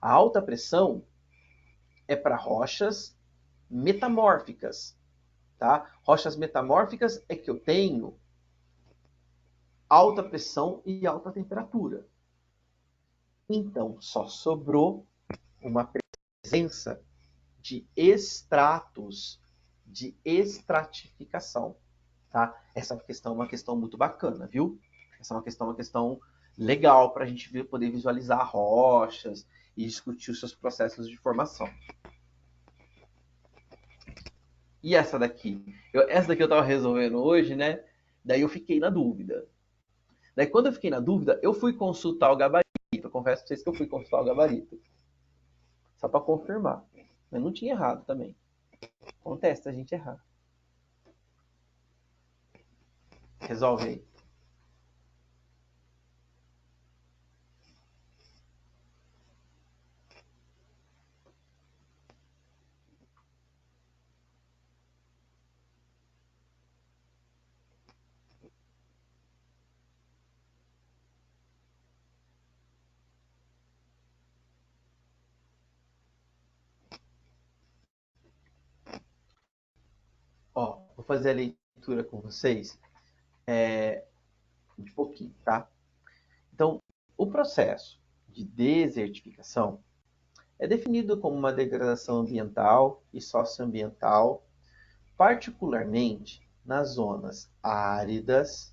A alta pressão é para rochas metamórficas, tá? Rochas metamórficas é que eu tenho alta pressão e alta temperatura. Então, só sobrou uma presença de estratos, de estratificação, tá? Essa questão é uma questão muito bacana, viu? Essa é uma questão legal para a gente poder visualizar rochas e discutir os seus processos de formação. E essa daqui? Essa daqui eu estava resolvendo hoje, né? Daí eu fiquei na dúvida. Daí quando eu fiquei na dúvida, eu fui consultar o gabarito. Eu confesso para vocês que eu fui consultar o gabarito. Só para confirmar. Mas não tinha errado também. Acontece a gente errar. Resolve aí. Vou fazer a leitura com vocês de pouquinho, tá? Então, o processo de desertificação é definido como uma degradação ambiental e socioambiental, particularmente nas zonas áridas,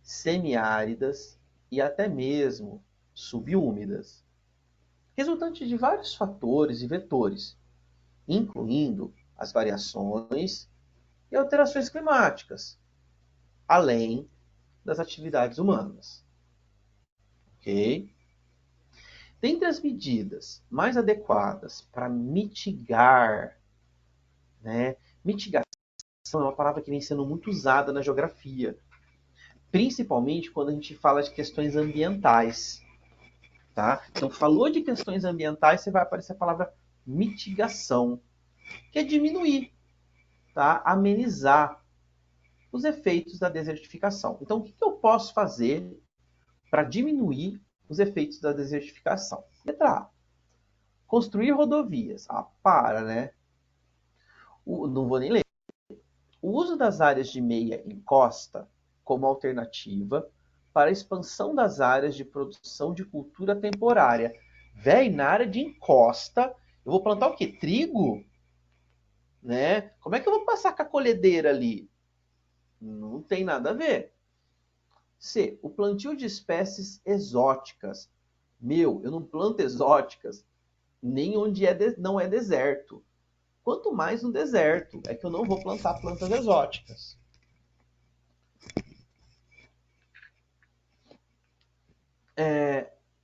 semiáridas e até mesmo subúmidas, resultante de vários fatores e vetores, incluindo as variações e alterações climáticas, além das atividades humanas. Ok? Dentre as medidas mais adequadas para mitigar, né? Mitigação é uma palavra que vem sendo muito usada na geografia, principalmente quando a gente fala de questões ambientais. Tá? Então, falou de questões ambientais, você vai aparecer a palavra mitigação, que é diminuir, tá? Amenizar os efeitos da desertificação. Então, o que eu posso fazer para diminuir os efeitos da desertificação? Letra A. Construir rodovias. Ah, para, né? Não vou nem ler. O uso das áreas de meia encosta como alternativa para a expansão das áreas de produção de cultura temporária. Véi, na área de encosta, eu vou plantar o quê? Trigo? Né? Como é que eu vou passar com a colhedeira ali? Não tem nada a ver. C. O plantio de espécies exóticas. Meu, eu não planto exóticas nem onde não é deserto. Quanto mais no deserto, é que eu não vou plantar plantas exóticas.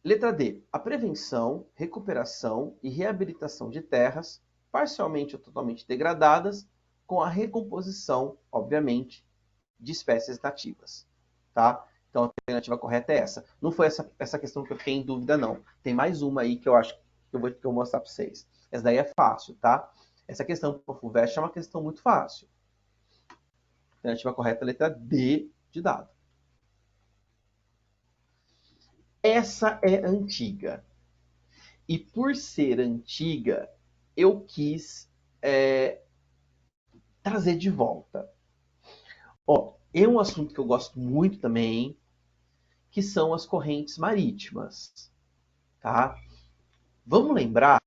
Letra D. A prevenção, recuperação e reabilitação de terras parcialmente ou totalmente degradadas com a recomposição, obviamente, de espécies nativas. Tá? Então a alternativa correta é essa. Não foi essa questão que eu fiquei em dúvida, não. Tem mais uma aí que eu acho que eu vou mostrar para vocês. Essa daí é fácil, tá? Essa questão para o FUVEST é uma questão muito fácil. A alternativa correta é a letra D de dado. Essa é antiga. E por ser antiga, eu quis trazer de volta. Ó, é um assunto que eu gosto muito também, que são as correntes marítimas. Tá? Vamos lembrar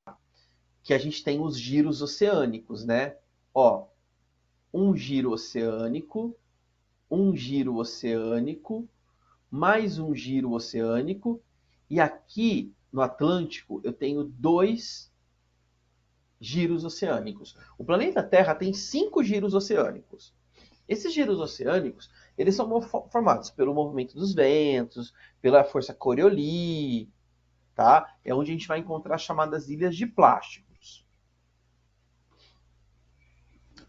que a gente tem os giros oceânicos, né? Ó, um giro oceânico, mais um giro oceânico, e aqui no Atlântico eu tenho 2 giros oceânicos. O planeta Terra tem 5 giros oceânicos. Esses giros oceânicos, eles são formados pelo movimento dos ventos, pela força Coriolis, tá? É onde a gente vai encontrar as chamadas ilhas de plásticos.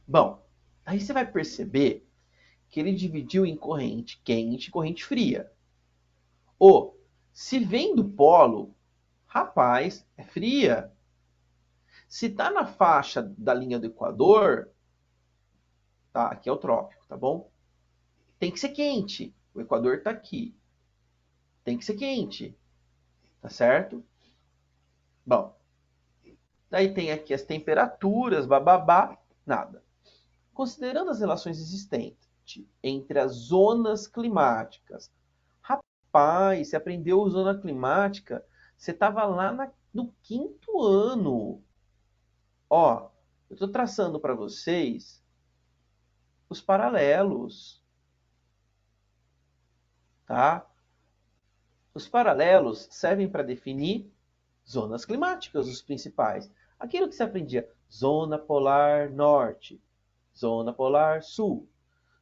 Bom, aí você vai perceber que ele dividiu em corrente quente e corrente fria. Se vem do polo, rapaz, é fria. Se tá na faixa da linha do Equador, tá? Aqui é o trópico, tá bom? Tem que ser quente. O Equador tá aqui. Tem que ser quente. Tá certo? Bom, daí tem aqui as temperaturas, bababá, nada. Considerando as relações existentes entre as zonas climáticas. Rapaz, você aprendeu zona climática, você estava lá no 5º ano. Ó, eu estou traçando para vocês os paralelos, tá? Os paralelos servem para definir zonas climáticas, os principais. Aquilo que se aprendia, zona polar norte, zona polar sul,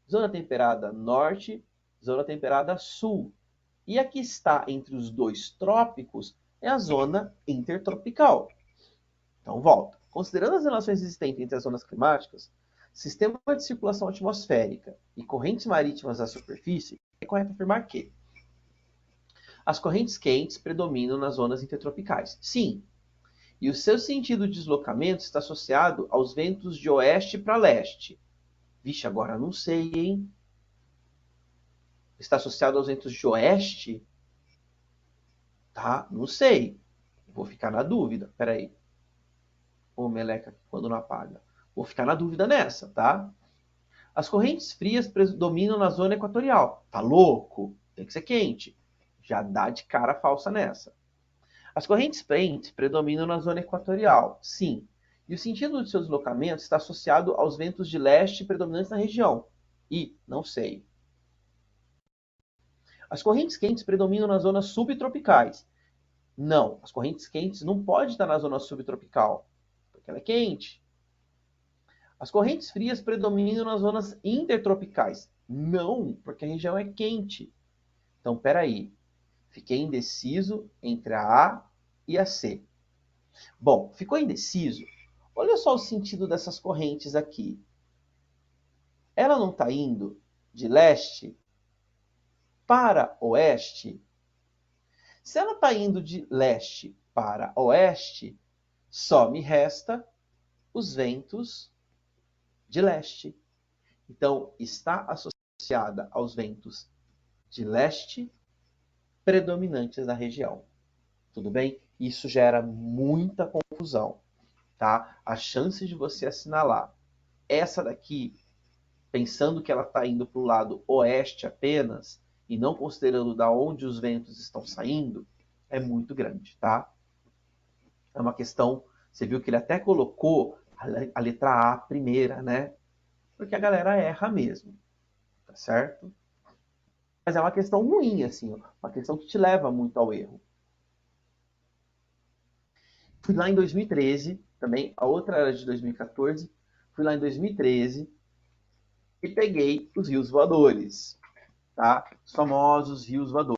zona temperada norte, zona temperada sul. E aqui está entre os 2 trópicos é a zona intertropical. Então volta. Considerando as relações existentes entre as zonas climáticas, sistema de circulação atmosférica e correntes marítimas à superfície, é correto afirmar que as correntes quentes predominam nas zonas intertropicais. Sim. E o seu sentido de deslocamento está associado aos ventos de oeste para leste. Vixe, agora não sei, hein? Está associado aos ventos de oeste? Tá? Não sei. Vou ficar na dúvida. Peraí. Ô, meleca, quando não apaga. Vou ficar na dúvida nessa, tá? As correntes frias predominam na zona equatorial. Tá louco? Tem que ser quente. Já dá de cara falsa nessa. As correntes quentes predominam na zona equatorial. Sim. E o sentido de seu deslocamento está associado aos ventos de leste predominantes na região. E não sei. As correntes quentes predominam nas zonas subtropicais. Não, as correntes quentes não podem estar na zona subtropical, porque ela é quente. As correntes frias predominam nas zonas intertropicais. Não, porque a região é quente. Então, peraí. Fiquei indeciso entre a A e a C. Bom, ficou indeciso? Olha só o sentido dessas correntes aqui. Ela não está indo de leste para oeste? Se ela está indo de leste para oeste, só me resta os ventos de leste. Então, está associada aos ventos de leste predominantes na região. Tudo bem? Isso gera muita confusão, tá? A chance de você assinalar essa daqui, pensando que ela está indo para o lado oeste apenas, e não considerando da onde os ventos estão saindo, é muito grande, tá? É uma questão, você viu que ele até colocou a letra A primeira, né? Porque a galera erra mesmo, tá certo? Mas é uma questão ruim, assim, ó, uma questão que te leva muito ao erro. Fui lá em 2013, também, a outra era de 2014, fui lá em 2013 e peguei os rios voadores, tá? Os famosos rios voadores,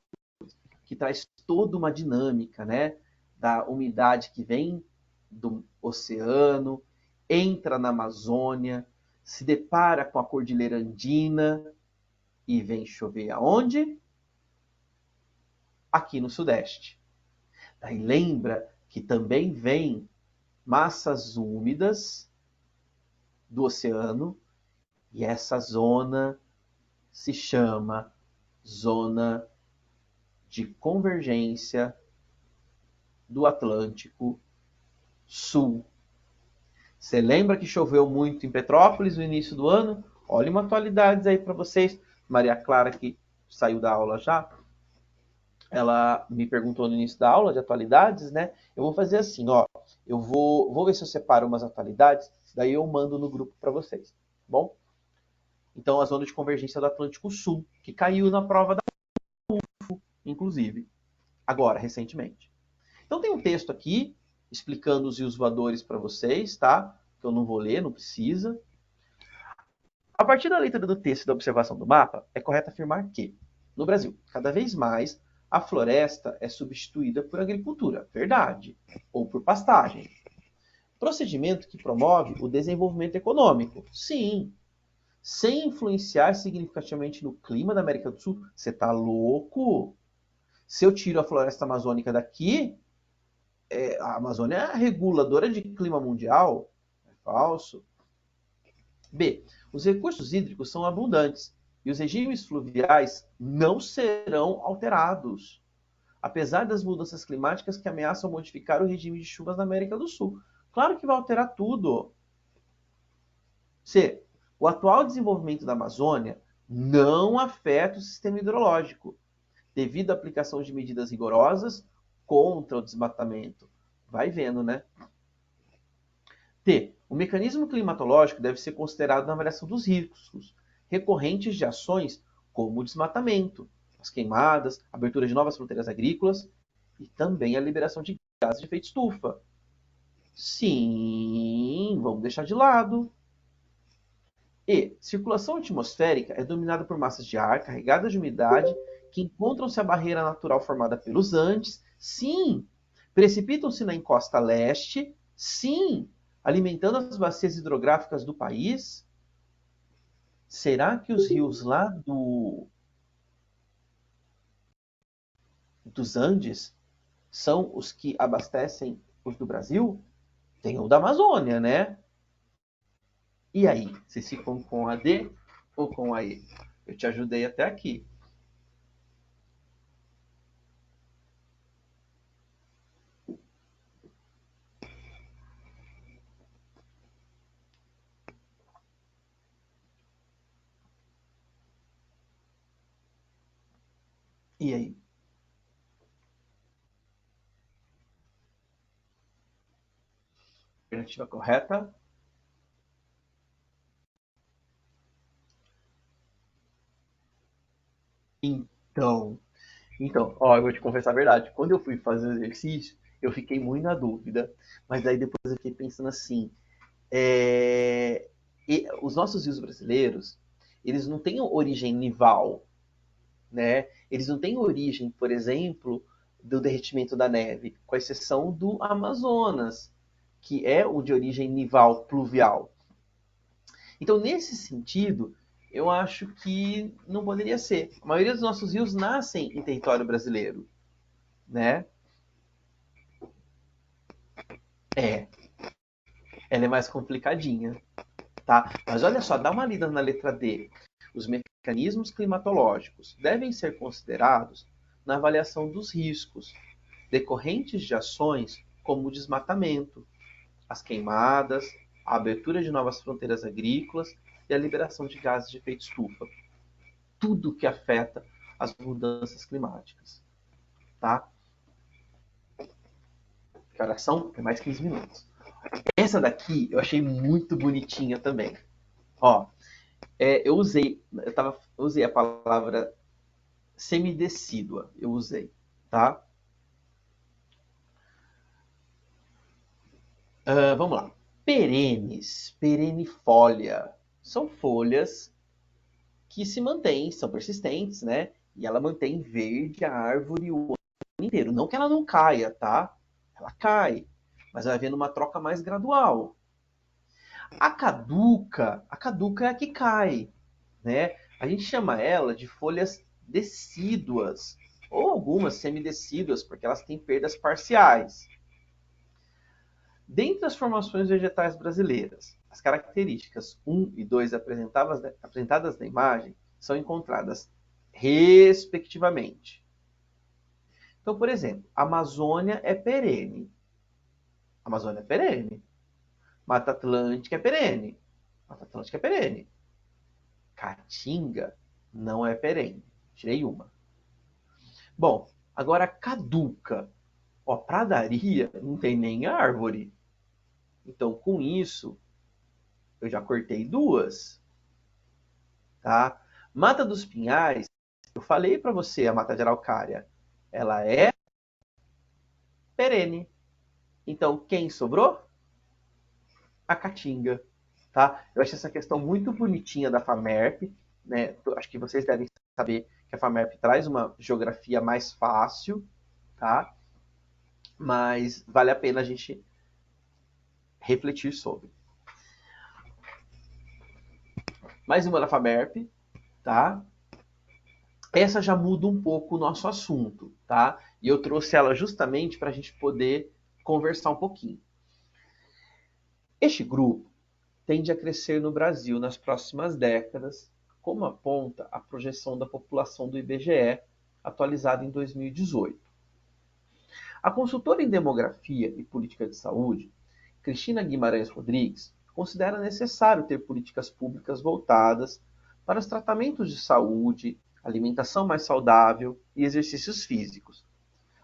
que traz toda uma dinâmica, né? Da umidade que vem do oceano, entra na Amazônia, se depara com a Cordilheira Andina e vem chover aonde? Aqui no Sudeste. Daí lembra que também vem massas úmidas do oceano e essa zona se chama zona de convergência do Atlântico Sul. Você lembra que choveu muito em Petrópolis no início do ano? Olha uma atualidade aí para vocês. Maria Clara, que saiu da aula já, ela me perguntou no início da aula de atualidades, né? Eu vou fazer assim, ó. Eu vou ver se eu separo umas atualidades, daí eu mando no grupo para vocês, tá bom? Então, a zona de convergência do Atlântico Sul, que caiu na prova da UFO, inclusive, agora, recentemente. Então, tem um texto aqui explicando os rios voadores para vocês, tá? Que eu não vou ler, não precisa. A partir da leitura do texto e da observação do mapa, é correto afirmar que, no Brasil, cada vez mais a floresta é substituída por agricultura, verdade, ou por pastagem. Procedimento que promove o desenvolvimento econômico, sim, sem influenciar significativamente no clima da América do Sul. Você tá louco? Se eu tiro a floresta amazônica daqui, a Amazônia é a reguladora de clima mundial? É falso. B. Os recursos hídricos são abundantes e os regimes fluviais não serão alterados, apesar das mudanças climáticas que ameaçam modificar o regime de chuvas na América do Sul. Claro que vai alterar tudo. C. O atual desenvolvimento da Amazônia não afeta o sistema hidrológico, devido à aplicação de medidas rigorosas contra o desmatamento. Vai vendo, né? T. O mecanismo climatológico deve ser considerado na avaliação dos riscos recorrentes de ações como o desmatamento, as queimadas, a abertura de novas fronteiras agrícolas e também a liberação de gases de efeito estufa. Sim, vamos deixar de lado. E. Circulação atmosférica é dominada por massas de ar carregadas de umidade que encontram-se à barreira natural formada pelos Andes. Sim. Precipitam-se na encosta leste. Sim. Alimentando as bacias hidrográficas do país. Será que os rios lá dos Andes são os que abastecem os do Brasil? Tem o da Amazônia, né? E aí, vocês ficam com a D ou com a E? Eu te ajudei até aqui. E aí? Alternativa correta? Então, ó, eu vou te confessar a verdade. Quando eu fui fazer o exercício, eu fiquei muito na dúvida. Mas daí depois eu fiquei pensando assim, os nossos rios brasileiros, eles não têm origem nival, né? Eles não têm origem, por exemplo, do derretimento da neve, com exceção do Amazonas, que é o de origem nival pluvial. Então, nesse sentido, eu acho que não poderia ser. A maioria dos nossos rios nascem em território brasileiro, né? É, ela é mais complicadinha, tá? Mas olha só, dá uma lida na letra D. Os mecanismos climatológicos devem ser considerados na avaliação dos riscos decorrentes de ações como o desmatamento, as queimadas, a abertura de novas fronteiras agrícolas e a liberação de gases de efeito estufa. Tudo que afeta as mudanças climáticas, tá? Que horas são? É mais 15 minutos. Essa daqui eu achei muito bonitinha também. Ó, eu usei a palavra semidecídua, eu usei, tá? Vamos lá. Perenes, perenifolia, são folhas que se mantêm, são persistentes, né? E ela mantém verde a árvore o ano inteiro. Não que ela não caia, tá? Ela cai, mas vai havendo uma troca mais gradual. A caduca é a que cai, né? A gente chama ela de folhas decíduas, ou algumas semidecíduas, porque elas têm perdas parciais. Dentre as formações vegetais brasileiras, as características 1 e 2 apresentadas na imagem são encontradas respectivamente. Então, por exemplo, Amazônia é perene. Amazônia é perene. Mata Atlântica é perene. Mata Atlântica é perene. Caatinga não é perene. Tirei uma. Bom, agora caduca. Ó, pradaria não tem nem árvore. Então, com isso, eu já cortei duas. Tá? Mata dos Pinhais, eu falei para você, a mata de araucária, ela é perene. Então, quem sobrou? A caatinga. Tá? Eu achei essa questão muito bonitinha da FAMERP. Né? Acho que vocês devem saber que a FAMERP traz uma geografia mais fácil, tá? Mas vale a pena a gente refletir sobre. Mais uma da FAMERP, tá? Essa já muda um pouco o nosso assunto, tá? E eu trouxe ela justamente para a gente poder conversar um pouquinho. Este grupo tende a crescer no Brasil nas próximas décadas, como aponta a projeção da população do IBGE, atualizada em 2018. A consultora em demografia e política de saúde, Cristina Guimarães Rodrigues, considera necessário ter políticas públicas voltadas para os tratamentos de saúde, alimentação mais saudável e exercícios físicos,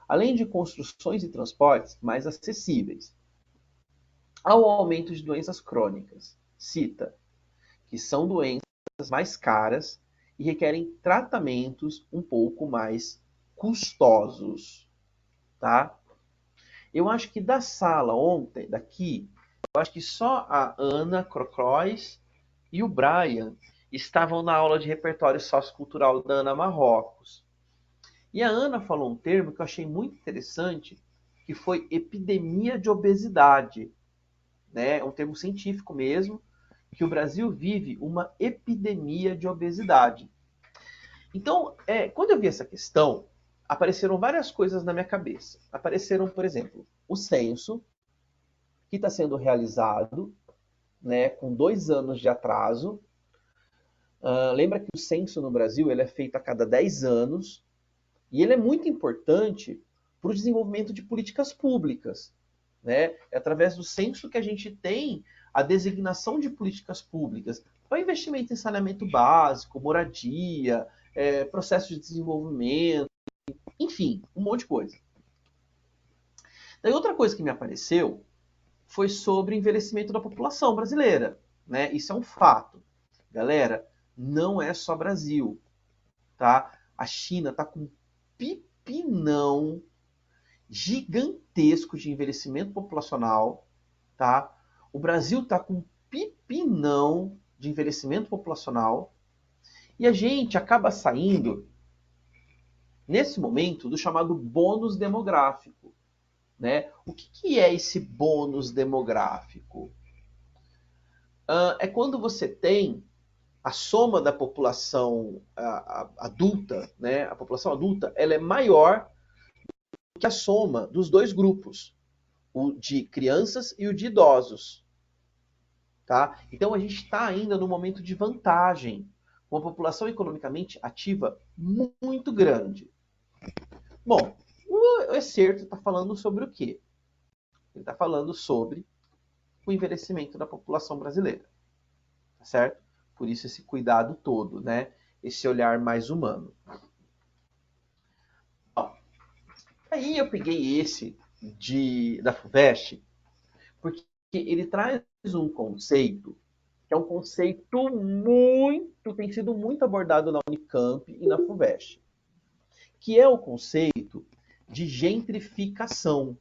além de construções e transportes mais acessíveis, ao aumento de doenças crônicas. Cita que são doenças mais caras e requerem tratamentos um pouco mais custosos, tá? Eu acho que da sala ontem, daqui, eu acho que só a Ana Crocroix e o Brian estavam na aula de repertório sociocultural da Ana Marrocos. E a Ana falou um termo que eu achei muito interessante, que foi epidemia de obesidade. Né? É um termo científico mesmo, que o Brasil vive uma epidemia de obesidade. Então, quando eu vi essa questão, apareceram várias coisas na minha cabeça. Apareceram, por exemplo, o censo, que está sendo realizado, né, com 2 anos de atraso. Lembra que o censo no Brasil ele é feito a cada 10 anos, e ele é muito importante para o desenvolvimento de políticas públicas. Né? É através do censo que a gente tem a designação de políticas públicas para investimento em saneamento básico, moradia, processo de desenvolvimento, Enfim, um monte de coisa. Daí outra coisa que me apareceu foi sobre envelhecimento da população brasileira, né? Isso é um fato. Galera, não é só Brasil, tá? A China está com um pipinão gigantesco de envelhecimento populacional, tá? O Brasil está com um pipinão de envelhecimento populacional e a gente acaba saindo, nesse momento, do chamado bônus demográfico, né? O que é esse bônus demográfico? É quando você tem a soma da população adulta, né? A população adulta, ela é maior que a soma dos dois grupos, o de crianças e o de idosos, tá? Então a gente está ainda no momento de vantagem, com a população economicamente ativa muito grande. Bom, o excerto está falando sobre o quê? Ele está falando sobre o envelhecimento da população brasileira, tá certo? Por isso esse cuidado todo, né? Esse olhar mais humano. Ó, aí eu peguei esse da FUVEST, porque ele traz um conceito que é um conceito tem sido muito abordado na Unicamp e na FUVEST, que é o conceito de gentrificação,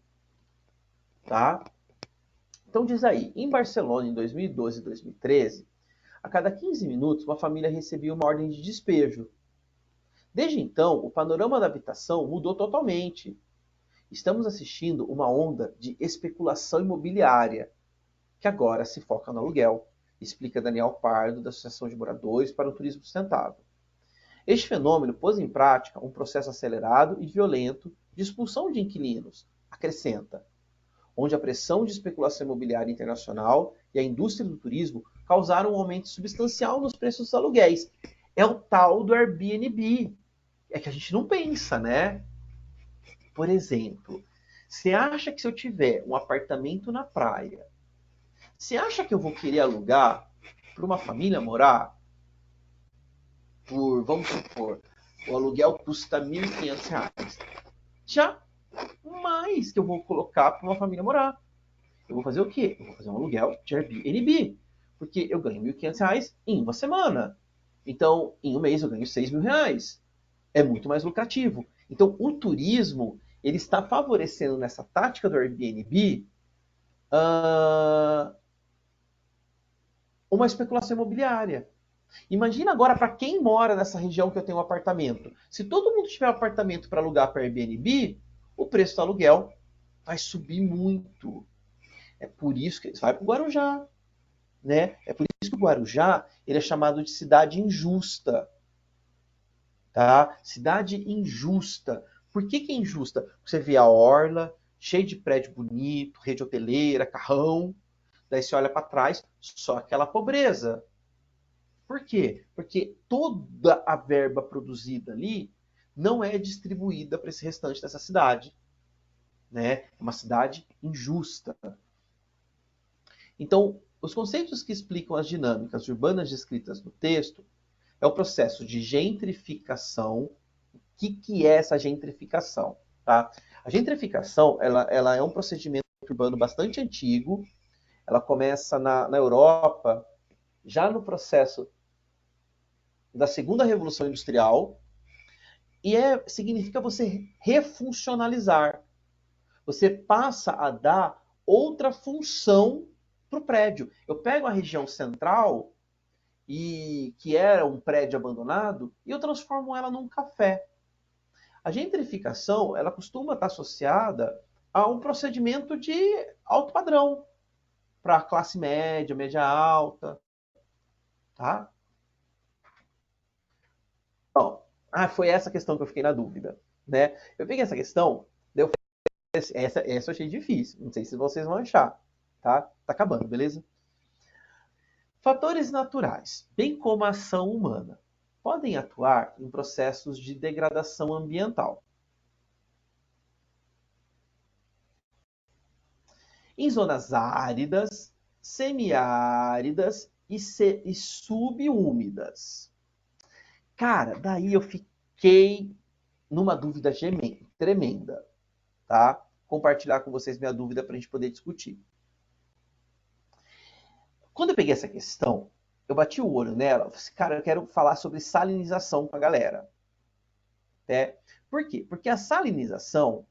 tá? Então diz aí, em Barcelona, em 2012 e 2013, a cada 15 minutos uma família recebia uma ordem de despejo. Desde então, o panorama da habitação mudou totalmente. Estamos assistindo uma onda de especulação imobiliária, que agora se foca no aluguel, explica Daniel Pardo, da Associação de Moradores para o Turismo Sustentável. Este fenômeno pôs em prática um processo acelerado e violento de expulsão de inquilinos, acrescenta, onde a pressão de especulação imobiliária internacional e a indústria do turismo causaram um aumento substancial nos preços dos aluguéis. É o tal do Airbnb. É que a gente não pensa, né? Por exemplo, você acha que se eu tiver um apartamento na praia, você acha que eu vou querer alugar para uma família morar? Vamos supor, o aluguel custa R$ 1.500. Jamais que eu vou colocar para uma família morar. Eu vou fazer o quê? Eu vou fazer um aluguel de Airbnb. Porque eu ganho R$ 1.500 em uma semana. Então, em um mês eu ganho R$ 6.000. É muito mais lucrativo. Então, o turismo, ele está favorecendo nessa tática do Airbnb uh, uma especulação imobiliária. Imagina agora para quem mora nessa região que eu tenho um apartamento. Se todo mundo tiver um apartamento para alugar para Airbnb, o preço do aluguel vai subir muito. É por isso que vai para o Guarujá, né? É por isso que o Guarujá ele é chamado de cidade injusta, tá? Cidade injusta. Por que é injusta? Você vê a orla cheia de prédio bonito, rede hoteleira, carrão. Daí você olha para trás, só aquela pobreza. Por quê? Porque toda a verba produzida ali não é distribuída para esse restante dessa cidade, né? É uma cidade injusta. Então, os conceitos que explicam as dinâmicas urbanas descritas no texto é o processo de gentrificação. O que é essa gentrificação? Tá? A gentrificação ela é um procedimento urbano bastante antigo. Ela começa na Europa, já no processo da segunda revolução industrial, e significa você refuncionalizar. Você passa a dar outra função para o prédio. Eu pego a região central, que era um prédio abandonado, e eu transformo ela num café. A gentrificação ela costuma estar associada a um procedimento de alto padrão para a classe média, média alta, tá? Bom, foi essa questão que eu fiquei na dúvida, né? Eu peguei essa questão, essa eu achei difícil, não sei se vocês vão achar, tá? Tá acabando, beleza? Fatores naturais, bem como a ação humana, podem atuar em processos de degradação ambiental. Em zonas áridas, semiáridas e subúmidas. Cara, daí eu fiquei numa dúvida tremenda, tá? Compartilhar com vocês minha dúvida para a gente poder discutir. Quando eu peguei essa questão, eu bati o olho nela, falei assim, cara, eu quero falar sobre salinização com a galera. Né? Por quê? Porque a salinização,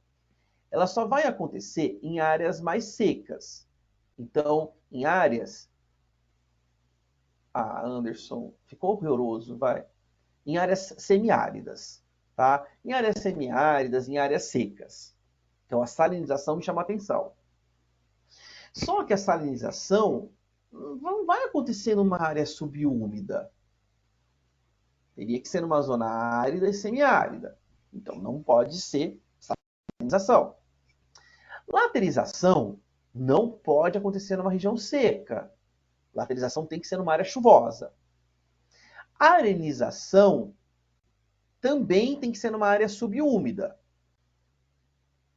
ela só vai acontecer em áreas mais secas. Então, em áreas... Ah, Anderson, ficou horroroso, vai. Em áreas semiáridas, tá? Em áreas semiáridas, em áreas secas. Então, a salinização me chama a atenção. Só que a salinização não vai acontecer numa área subúmida. Teria que ser numa zona árida e semiárida. Então, não pode ser salinização. Laterização não pode acontecer numa região seca. Laterização tem que ser numa área chuvosa. Arenização também tem que ser numa área subúmida.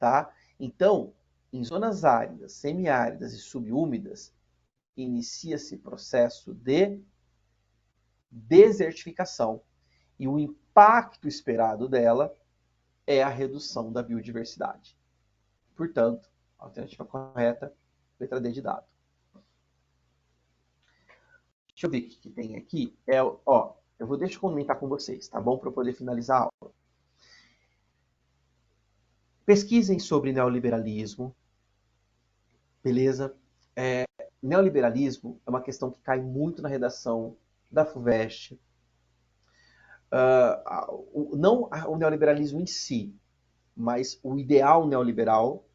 Tá? Então, em zonas áridas, semiáridas e subúmidas, inicia-se processo de desertificação. E o impacto esperado dela é a redução da biodiversidade. Portanto, a alternativa correta, letra D de dado. Deixa eu ver o que tem aqui. Deixa eu comentar com vocês, tá bom? Para eu poder finalizar a aula. Pesquisem sobre neoliberalismo. Beleza? Neoliberalismo é uma questão que cai muito na redação da FUVEST. Não o neoliberalismo em si, mas o ideal neoliberal,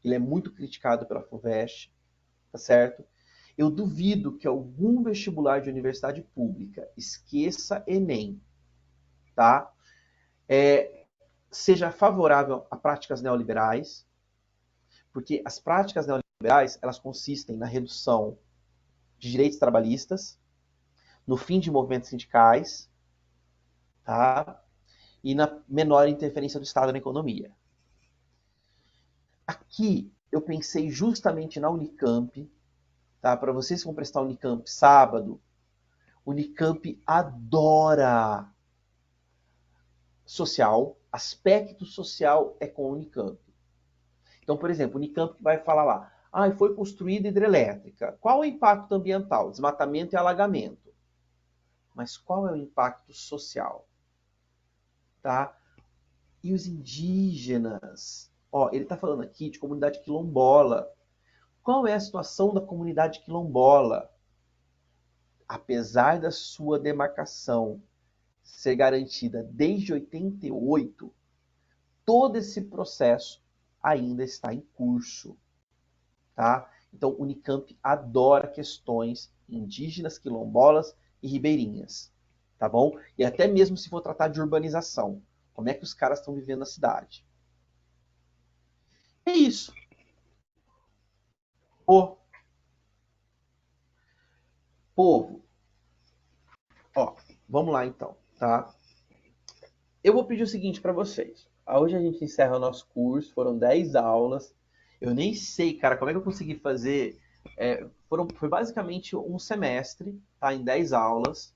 ele é muito criticado pela FUVEST, tá certo? Eu duvido que algum vestibular de universidade pública esqueça Enem, tá? Seja favorável a práticas neoliberais, porque as práticas neoliberais, elas consistem na redução de direitos trabalhistas, no fim de movimentos sindicais, tá? E na menor interferência do Estado na economia. Aqui eu pensei justamente na Unicamp, tá? Para vocês que vão prestar Unicamp sábado, Unicamp adora social, aspecto social é com a Unicamp. Então, por exemplo, Unicamp vai falar lá, foi construída hidrelétrica. Qual é o impacto ambiental? Desmatamento e alagamento. Mas qual é o impacto social? Tá? E os indígenas? Ele está falando aqui de comunidade quilombola. Qual é a situação da comunidade quilombola? Apesar da sua demarcação ser garantida desde 88, todo esse processo ainda está em curso. Tá? Então, Unicamp adora questões indígenas, quilombolas e ribeirinhas. Tá bom? E até mesmo se for tratar de urbanização. Como é que os caras estão vivendo na cidade? É isso. O povo. Vamos lá então, tá? Eu vou pedir o seguinte para vocês. Hoje a gente encerra o nosso curso, foram 10 aulas. Eu nem sei, cara, como é que eu consegui fazer. Foi basicamente um semestre, tá? Em 10 aulas.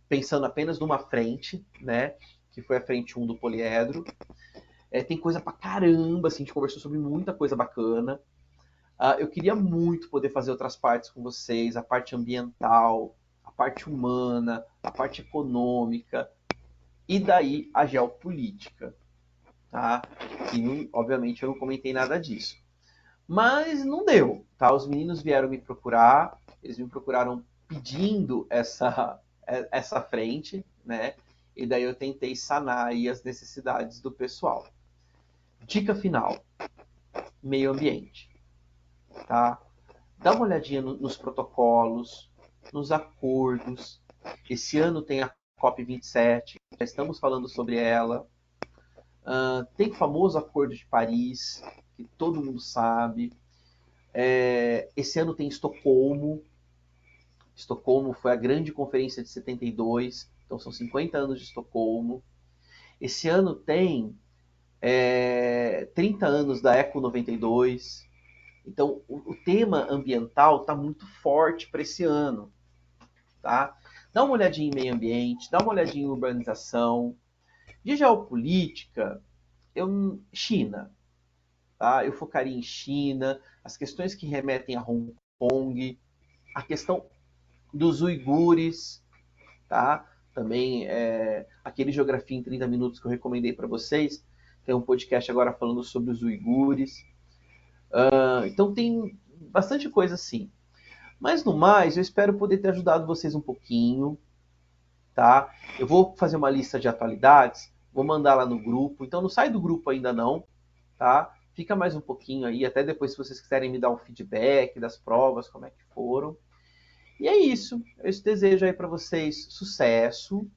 Pensando apenas numa frente, né? Que foi a frente 1 do poliedro. Tem coisa pra caramba, assim, a gente conversou sobre muita coisa bacana. Eu queria muito poder fazer outras partes com vocês, a parte ambiental, a parte humana, a parte econômica, e daí a geopolítica, tá? E, obviamente, eu não comentei nada disso. Mas não deu, tá? Os meninos vieram me procurar, eles me procuraram pedindo essa frente, né? E daí eu tentei sanar aí as necessidades do pessoal. Dica final: meio ambiente, tá? Dá uma olhadinha nos protocolos, nos acordos. Esse ano tem a COP27, já estamos falando sobre ela. Tem o famoso Acordo de Paris, que todo mundo sabe. Esse ano tem Estocolmo. Estocolmo foi a grande conferência de 72, então são 50 anos de Estocolmo. Esse ano tem 30 anos da Eco 92. Então, o tema ambiental está muito forte para esse ano. Tá? Dá uma olhadinha em meio ambiente, dá uma olhadinha em urbanização. De geopolítica, China, tá? Eu focaria em China, as questões que remetem a Hong Kong, a questão dos uigures, tá? Também aquele Geografia em 30 Minutos que eu recomendei para vocês. Tem um podcast agora falando sobre os uigures. Então tem bastante coisa assim. Mas no mais, eu espero poder ter ajudado vocês um pouquinho, tá? Eu vou fazer uma lista de atualidades, vou mandar lá no grupo. Então não sai do grupo ainda não, tá? Fica mais um pouquinho aí, até depois se vocês quiserem me dar um feedback das provas, como é que foram. E é isso. Eu desejo aí para vocês sucesso,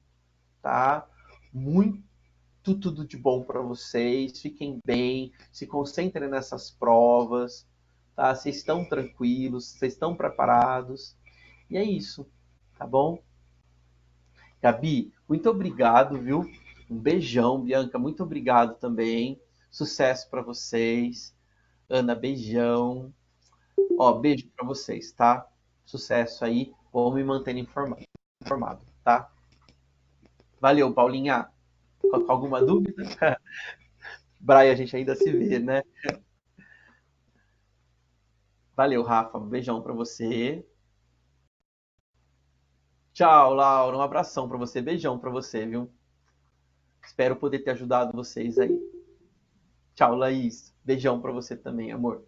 tá? Muito tudo de bom para vocês. Fiquem bem, se concentrem nessas provas, tá? Vocês estão tranquilos, vocês estão preparados. E é isso, tá bom? Gabi, muito obrigado, viu? Um beijão, Bianca, muito obrigado também. Sucesso para vocês. Ana, beijão. Ó, beijo para vocês, tá? Sucesso aí. Vou me manter informado, tá? Valeu, Paulinha. Com alguma dúvida? Brian, a gente ainda se vê, né? Valeu, Rafa. Um beijão para você. Tchau, Laura. Um abração para você. Beijão para você, viu? Espero poder ter ajudado vocês aí. Tchau, Laís. Beijão para você também, amor.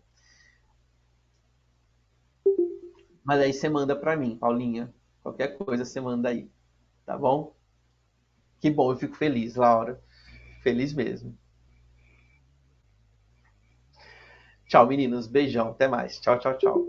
Mas aí você manda para mim, Paulinha. Qualquer coisa você manda aí, tá bom? Que bom, eu fico feliz, Laura. Feliz mesmo. Tchau, meninos. Beijão. Até mais. Tchau, tchau, tchau.